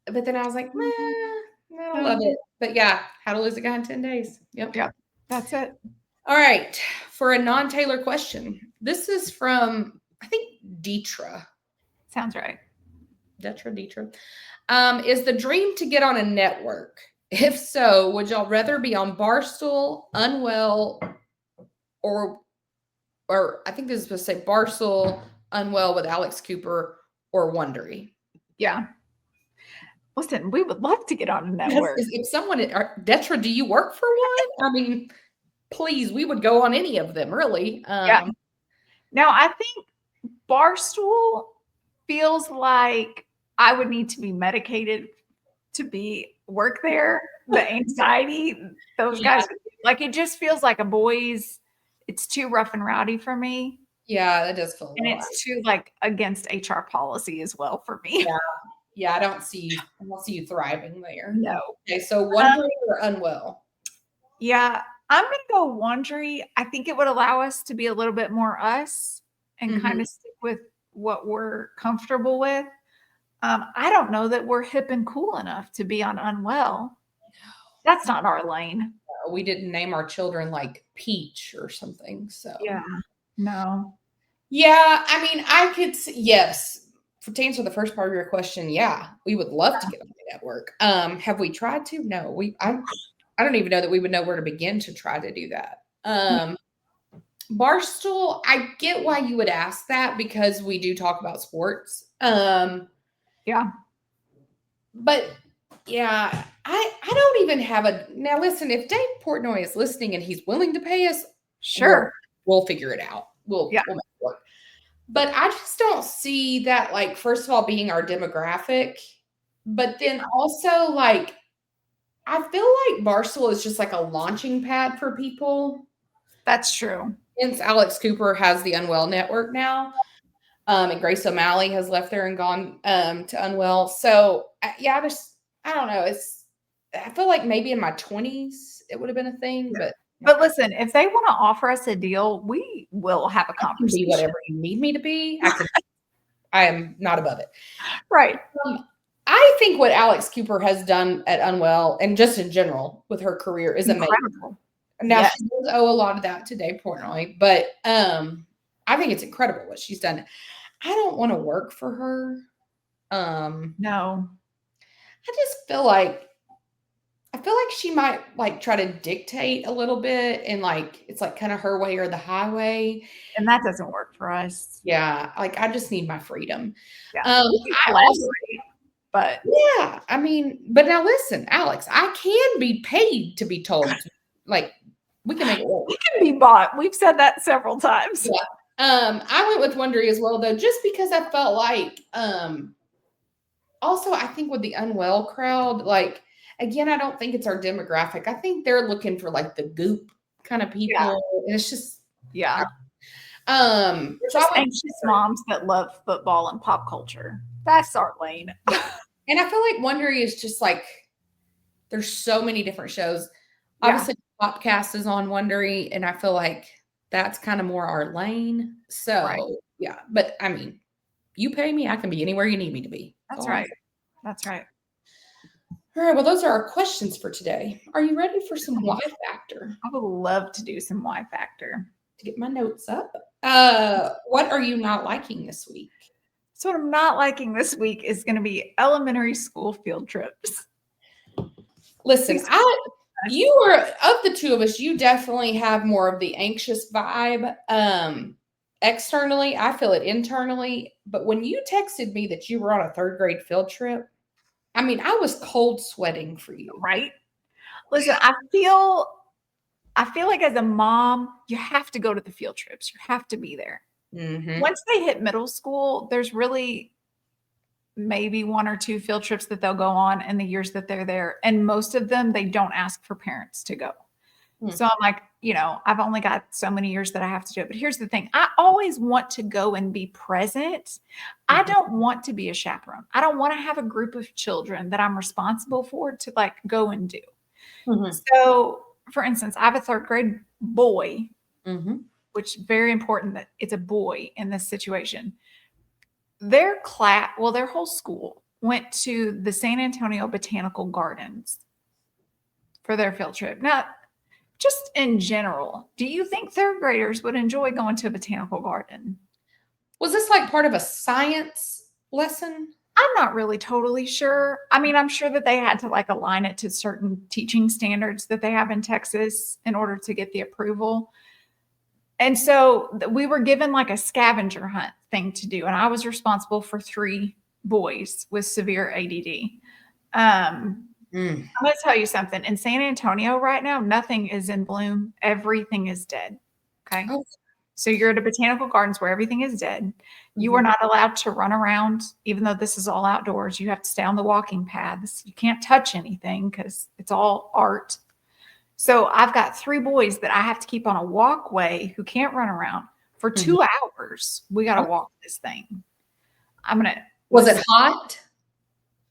But then I was like, I don't love it. But yeah, How to Lose a Guy in 10 Days. Yep. Yeah. That's it. All right. For a non-Taylor question, this is from, I think, Deetra. Sounds right. Deetra. Is the dream to get on a network? If so, would y'all rather be on Barstool, Unwell, or I think this is supposed to say Barstool, Unwell with Alex Cooper, or Wondery? Yeah. Listen, we would love to get on a network. If someone, Detra, do you work for one? I mean, please, we would go on any of them, really. Yeah. Now, I think Barstool feels like I would need to be medicated to work there. The anxiety, those guys, like it just feels like a boys. It's too rough and rowdy for me. Yeah, that does feel. And it's too like against HR policy as well for me. Yeah, I don't see you thriving there. No. Okay, so Wondery or Unwell? Yeah, I'm gonna go Wondery. I think it would allow us to be a little bit more us and kind of stick with what we're comfortable with. I don't know that we're hip and cool enough to be on Unwell. That's not our lane. We didn't name our children like Peach or something. So no. Yeah, I mean, I could yes. To answer the first part of your question, yeah, we would love to get on the network. Have we tried to? No, I don't even know that we would know where to begin to try to do that. Barstool, I get why you would ask that because we do talk about sports. Yeah. But yeah, I don't even have now listen, if Dave Portnoy is listening and he's willing to pay us, sure. We'll figure it out. We'll make it work. But I just don't see that, like, first of all, being our demographic, but then also, like, I feel like Barstool is just like a launching pad for people. That's true. Since Alex Cooper has the Unwell network now, and Grace O'Malley has left there and gone to Unwell. So, yeah, I don't know. I feel like maybe in my 20s it would have been a thing, But listen, if they want to offer us a deal, we will have a conversation. Be whatever you need me to be. I am not above it. Right. I think what Alex Cooper has done at Unwell and just in general with her career is amazing. Now she does owe a lot of that to Dave Portnoy, but I think it's incredible what she's done. I don't want to work for her. No. I just feel like she might like try to dictate a little bit and like it's like kind of her way or the highway. And that doesn't work for us. Yeah. Like I just need my freedom. Yeah. But yeah, I mean, but now listen, Alex, I can be paid to be told like we can make it work. We can be bought. We've said that several times. Yeah. I went with Wondery as well though, just because I felt like also, I think with the unwell crowd, like, again, I don't think it's our demographic. I think they're looking for like the goop kind of people. Yeah. And it's just, Yeah. so just anxious moms that love football and pop culture. That's our lane. And I feel like Wondery is just like, there's so many different shows. Obviously, Popcast is on Wondery, and I feel like that's kind of more our lane. So, yeah. But I mean, you pay me, I can be anywhere you need me to be. That's right. That's right. All right. Well, those are our questions for today. Are you ready for some Y Factor? I would love to do some Y Factor. To get my notes up. What are you not liking this week? So what I'm not liking this week is going to be elementary school field trips. Listen, you are, of the two of us, you definitely have more of the anxious vibe. Externally, I feel it internally. But when you texted me that you were on a 3rd grade field trip, I mean, I was cold sweating for you. Right? Listen, I feel like as a mom, you have to go to the field trips. You have to be there. Mm-hmm. Once they hit middle school, there's really maybe 1 or 2 field trips that they'll go on in the years that they're there. And most of them, they don't ask for parents to go. So I'm like, I've only got so many years that I have to do it. But here's the thing. I always want to go and be present. I don't want to be a chaperone. I don't want to have a group of children that I'm responsible for to like go and do. So for instance, I have a 3rd grade boy, which is very important that it's a boy in this situation. Their whole school went to the San Antonio Botanical Gardens for their field trip. Now, just in general, do you think 3rd graders would enjoy going to a botanical garden? Was this like part of a science lesson? I'm not really totally sure. I mean, I'm sure that they had to like align it to certain teaching standards that they have in Texas in order to get the approval. And so we were given like a scavenger hunt thing to do. And I was responsible for 3 boys with severe ADD. I'm going to tell you something. In San Antonio right now, nothing is in bloom. Everything is dead. Okay. Oh. So you're at a botanical gardens where everything is dead. You are not allowed to run around, even though this is all outdoors. You have to stay on the walking paths. You can't touch anything because it's all art. So I've got 3 boys that I have to keep on a walkway who can't run around for 2 hours. We got to walk this thing. Was it hot?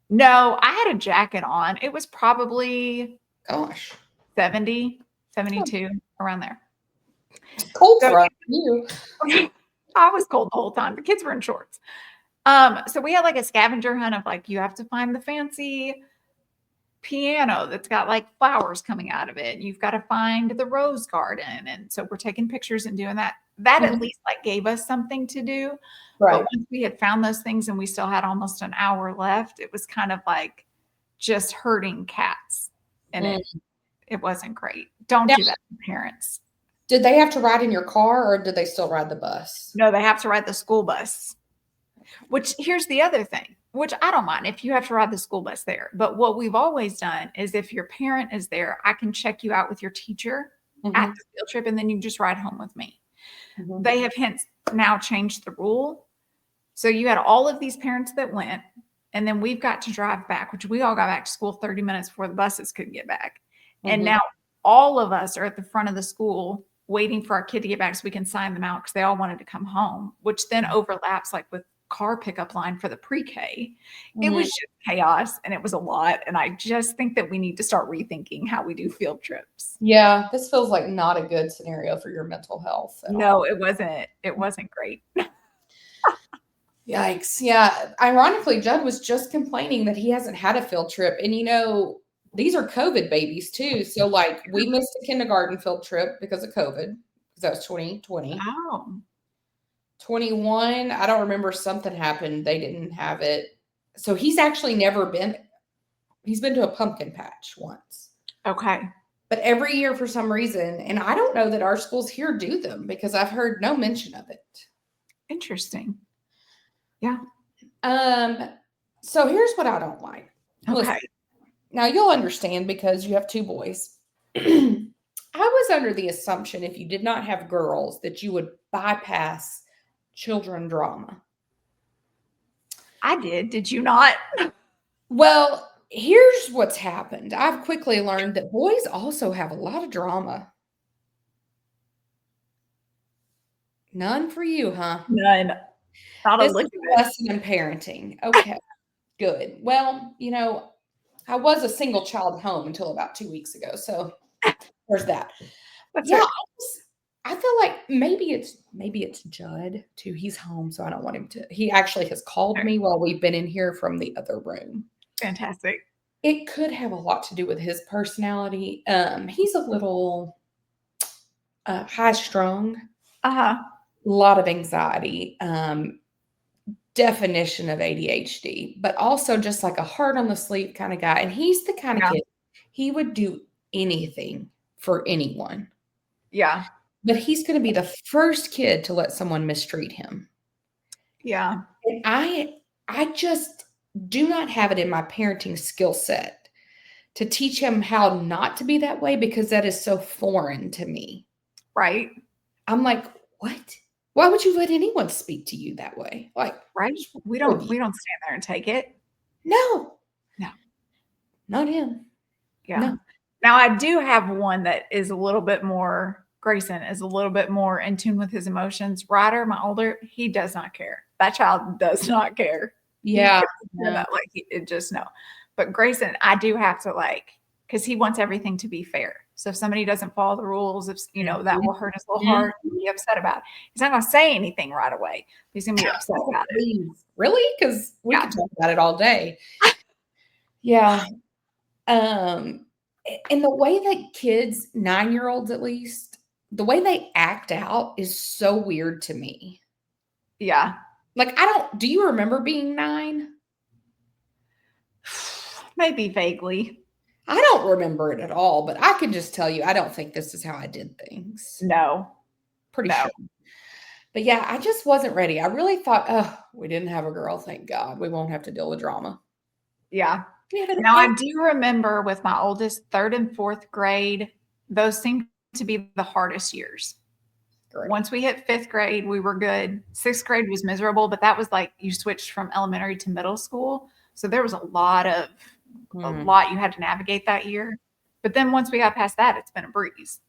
No, I had a jacket on. It was probably 70, 72, around there. Cold for you. I was cold the whole time. The kids were in shorts. So we had like a scavenger hunt of like, you have to find the fancy piano that's got like flowers coming out of it. You've got to find the rose garden. And so we're taking pictures and doing that. That at least like gave us something to do. Right. But once we had found those things and we still had almost an hour left, it was kind of like just herding cats. And it wasn't great. Don't do that to parents. Did they have to ride in your car or did they still ride the bus? No, they have to ride the school bus. Which here's the other thing, which I don't mind if you have to ride the school bus there. But what we've always done is if your parent is there, I can check you out with your teacher at the field trip and then you just ride home with me. They have hence now changed the rule. So you had all of these parents that went and then we've got to drive back, which we all got back to school 30 minutes before the buses could get back. And now all of us are at the front of the school waiting for our kid to get back so we can sign them out because they all wanted to come home, which then overlaps like with car pickup line for the pre-K. It was just chaos and it was a lot. And I just think that we need to start rethinking how we do field trips. Yeah, this feels like not a good scenario for your mental health. No, it wasn't. It wasn't great. Yikes. Yeah. Ironically, Judd was just complaining that he hasn't had a field trip. And these are COVID babies too. So like we missed a kindergarten field trip because of COVID, because that was 2020. Oh. 21, I don't remember, something happened. They didn't have it. So he's actually he's been to a pumpkin patch once. Okay. But every year for some reason, and I don't know that our schools here do them because I've heard no mention of it. Interesting. Yeah. So here's what I don't like. Okay. Listen, now you'll understand because you have 2 boys. I was under the assumption if you did not have girls that you would bypass children drama. I did. Did you not? Well, here's what's happened. I've quickly learned that boys also have a lot of drama. None for you, huh? None. Not a This lick is of a it. lesson in parenting. Okay, good. Well, I was a single child home until about 2 weeks ago, so there's that. That's Yeah, right. I feel like maybe it's Judd too. He's home, so I don't want him to. He actually has called me while we've been in here from the other room. Fantastic. It could have a lot to do with his personality. He's a little high strung, Uh-huh. a lot of anxiety, definition of ADHD, but also just like a heart on the sleeve kind of guy. And he's the kind of Yeah. kid, he would do anything for anyone. Yeah. But he's going to be the first kid to let someone mistreat him. Yeah. And I just do not have it in my parenting skill set to teach him how not to be that way because that is so foreign to me. Right. I'm like, what? Why would you let anyone speak to you that way? Like, Right. We don't stand there and take it. no, No. not him. Yeah. No. Now I do have one that is a little bit more, Grayson is a little bit more in tune with his emotions. Ryder, my older, he does not care. That child does not care. Yeah. That, like it just no. But Grayson, I do have to because he wants everything to be fair. So if somebody doesn't follow the rules, if that will hurt his little heart, he'll be upset about it. He's not gonna say anything right away. He's gonna be upset about it. Really? Because we could talk about it all day. Yeah. And the way that kids, 9-year-olds at least, the way they act out is so weird to me. Yeah. Like, do you remember being 9? Maybe vaguely. I don't remember it at all, but I can just tell you, I don't think this is how I did things. No. Pretty sure. But yeah, I just wasn't ready. I really thought, oh, we didn't have a girl. Thank God. We won't have to deal with drama. Yeah. Now, I do remember with my oldest, 3rd and 4th grade, those seemed to be the hardest years. Great. Once we hit 5th grade, we were good. 6th grade was miserable, but that was like you switched from elementary to middle school. So there was a lot you had to navigate that year. But then once we got past that, it's been a breeze.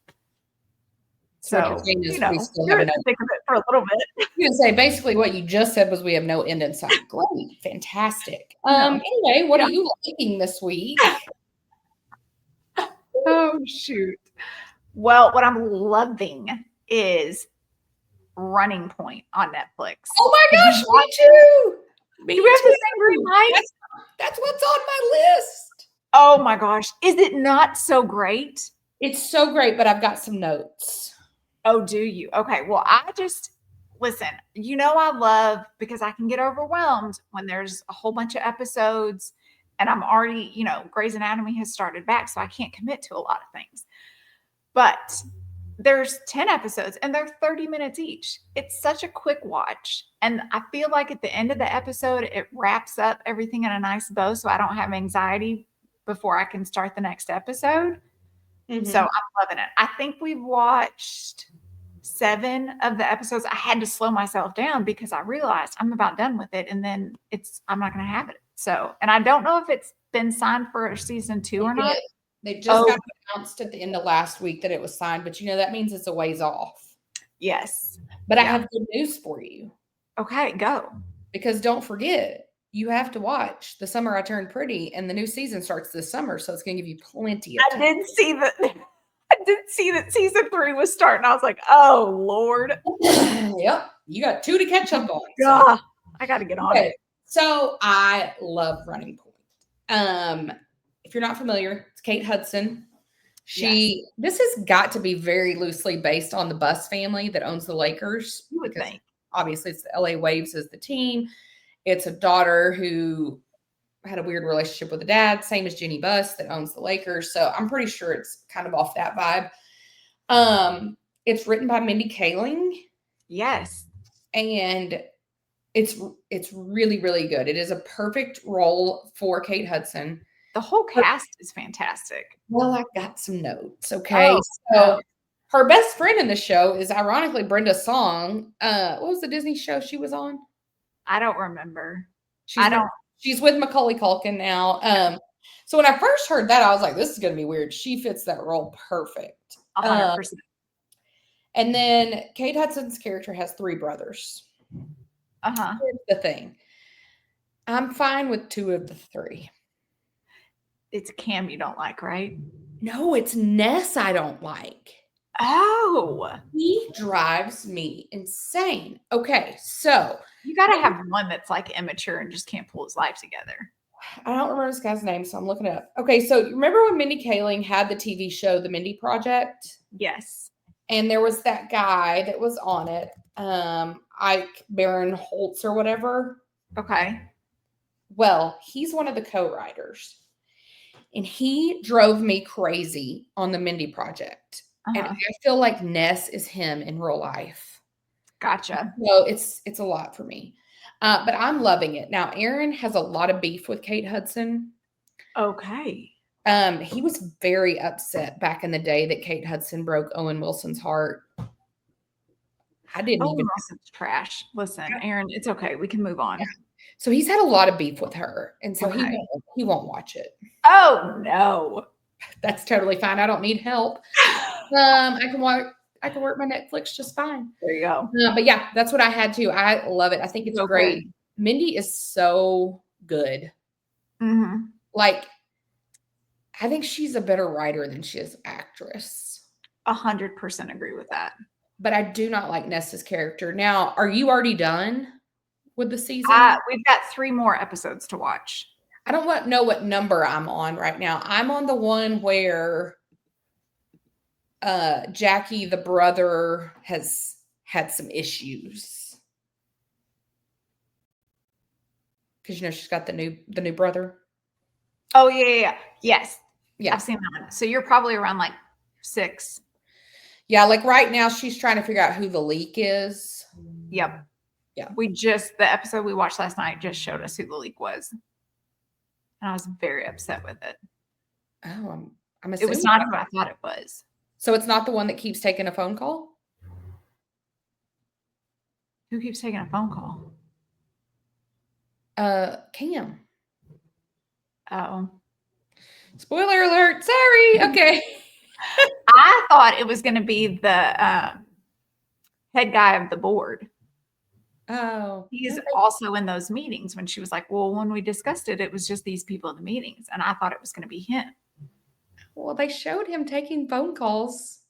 So, we still have to think of it for a little bit. I was going to say, basically what you just said was we have no end in sight. Great. Fantastic. Anyway, what are you liking this week? Oh, shoot. Well, what I'm loving is Running Point on Netflix. Oh my gosh, me too. Do we have the same green light? That's what's on my list. Oh my gosh. Is it not so great? It's so great, but I've got some notes. Oh, do you? Okay. Well, listen, I love because I can get overwhelmed when there's a whole bunch of episodes and I'm already, Grey's Anatomy has started back, so I can't commit to a lot of things. But there's 10 episodes and they're 30 minutes each. It's such a quick watch. And I feel like at the end of the episode, it wraps up everything in a nice bow so I don't have anxiety before I can start the next episode. Mm-hmm. So I'm loving it. I think we've watched 7 of the episodes. I had to slow myself down because I realized I'm about done with it. And then I'm not going to have it. So, and I don't know if it's been signed for season 2 or not. They just got announced at the end of last week that it was signed, but that means it's a ways off. Yes. But I have good news for you. Okay, go. Because don't forget, you have to watch The Summer I Turned Pretty, and the new season starts this summer, so it's going to give you plenty of time. I did see that season 3 was starting. I was like, oh, Lord. Yep. You got 2 to catch up on. So. I got to get on it. So I love Running Point. If you're not familiar, it's Kate Hudson. This has got to be very loosely based on the Buss family that owns the Lakers. You would think. Obviously, it's the LA Waves as the team. It's a daughter who had a weird relationship with the dad, same as Jenny Buss that owns the Lakers. So I'm pretty sure it's kind of off that vibe. It's written by Mindy Kaling. Yes. And it's really, really good. It is a perfect role for Kate Hudson. The whole cast is fantastic. Well, I got some notes. Okay. So her best friend in the show is ironically Brenda Song. What was the Disney show she was on? I don't remember. She's She's with Macaulay Culkin now. So when I first heard that, I was like, this is going to be weird. She fits that role perfect. 100%. And then Kate Hudson's character has 3 brothers. Here's the thing. I'm fine with 2 of the 3. It's Cam you don't like, right? No, it's Ness I don't like. Oh. He drives me insane. Okay, so. You got to have one that's like immature and just can't pull his life together. I don't remember this guy's name, so I'm looking it up. Okay, so remember when Mindy Kaling had the TV show, The Mindy Project? Yes. And there was that guy that was on it, Ike Barinholtz or whatever. Okay. Well, he's one of the co-writers. And he drove me crazy on the Mindy Project. And I feel like Ness is him in real life. Gotcha. So it's a lot for me. But I'm loving it. Now, Aaron has a lot of beef with Kate Hudson. Okay. He was very upset back in the day that Kate Hudson broke Owen Wilson's heart. I didn't even. Owen Wilson's trash. Listen, Aaron, it's okay. We can move on. Yeah. So he's had a lot of beef with her, and so he won't watch it. Oh no, that's totally fine. I don't need help. I can work my Netflix just fine. There you go. But yeah, that's what I had to. I love it. I think it's great. Mindy is so good. Mm-hmm. Like, I think she's a better writer than she is actress. 100% agree with that. But I do not like Nessa's character. Now, are you already done with the season? We've got 3 more episodes to watch. I don't know what number I'm on right now. I'm on the one where Jackie, the brother, has had some issues. Because she's got the new brother. Oh yeah. Yes. Yeah. I've seen that one. So you're probably around like 6. Yeah, like right now she's trying to figure out who the leak is. Yep. Yeah. The episode we watched last night just showed us who the leak was. And I was very upset with it. Oh, I'm assuming it was not who I thought it was. So it's not the one that keeps taking a phone call? Who keeps taking a phone call? Cam. Oh. Spoiler alert. Sorry. Okay. I thought it was going to be the head guy of the board. Oh. He's also in those meetings when she was like, well, when we discussed it, it was just these people in the meetings. And I thought it was going to be him. Well, they showed him taking phone calls.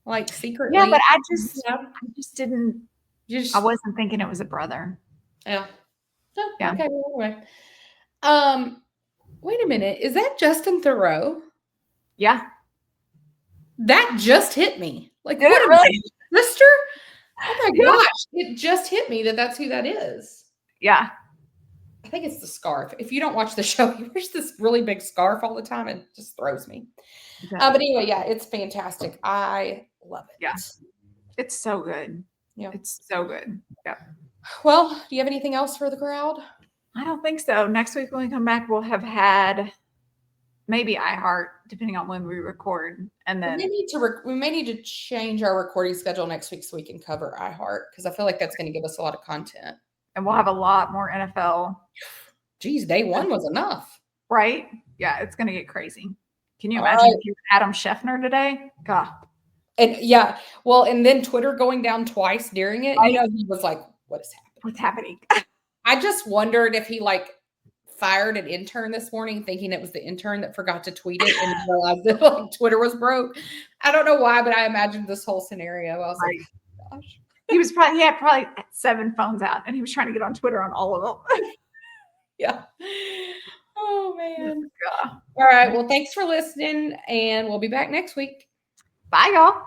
Like secretly. Yeah, but I just didn't. I wasn't thinking it was a brother. Yeah. Oh, yeah. Okay. Anyway. Wait a minute. Is that Justin Theroux? Yeah. That just hit me. Like, did it really? Sister? Oh my gosh. It just hit me that's who that is. Yeah. I think it's the scarf. If you don't watch the show, he wears this really big scarf all the time. It just throws me. Okay. But anyway, yeah, it's fantastic. I love it. Yeah. It's so good. Yeah. It's so good. Yeah. Well, do you have anything else for the crowd? I don't think so. Next week when we come back, we'll have had maybe iHeart, depending on when we record. And then we may need to change our recording schedule next week so we can cover iHeart, because I feel like that's going to give us a lot of content. And we'll have a lot more NFL. Geez, day 1 was enough. Right? Yeah, it's going to get crazy. Can you imagine if you had Adam Scheffner today? God. And yeah, well, and then Twitter going down twice during it. You know, he was like, what is happening? What's happening? I just wondered if he fired an intern this morning thinking it was the intern that forgot to tweet it and realized that Twitter was broke. I don't know why, but I imagined this whole scenario. I was like, gosh. He had probably 7 phones out and he was trying to get on Twitter on all of them. Yeah. Oh man. Yeah. All right. Well, thanks for listening, and we'll be back next week. Bye, y'all.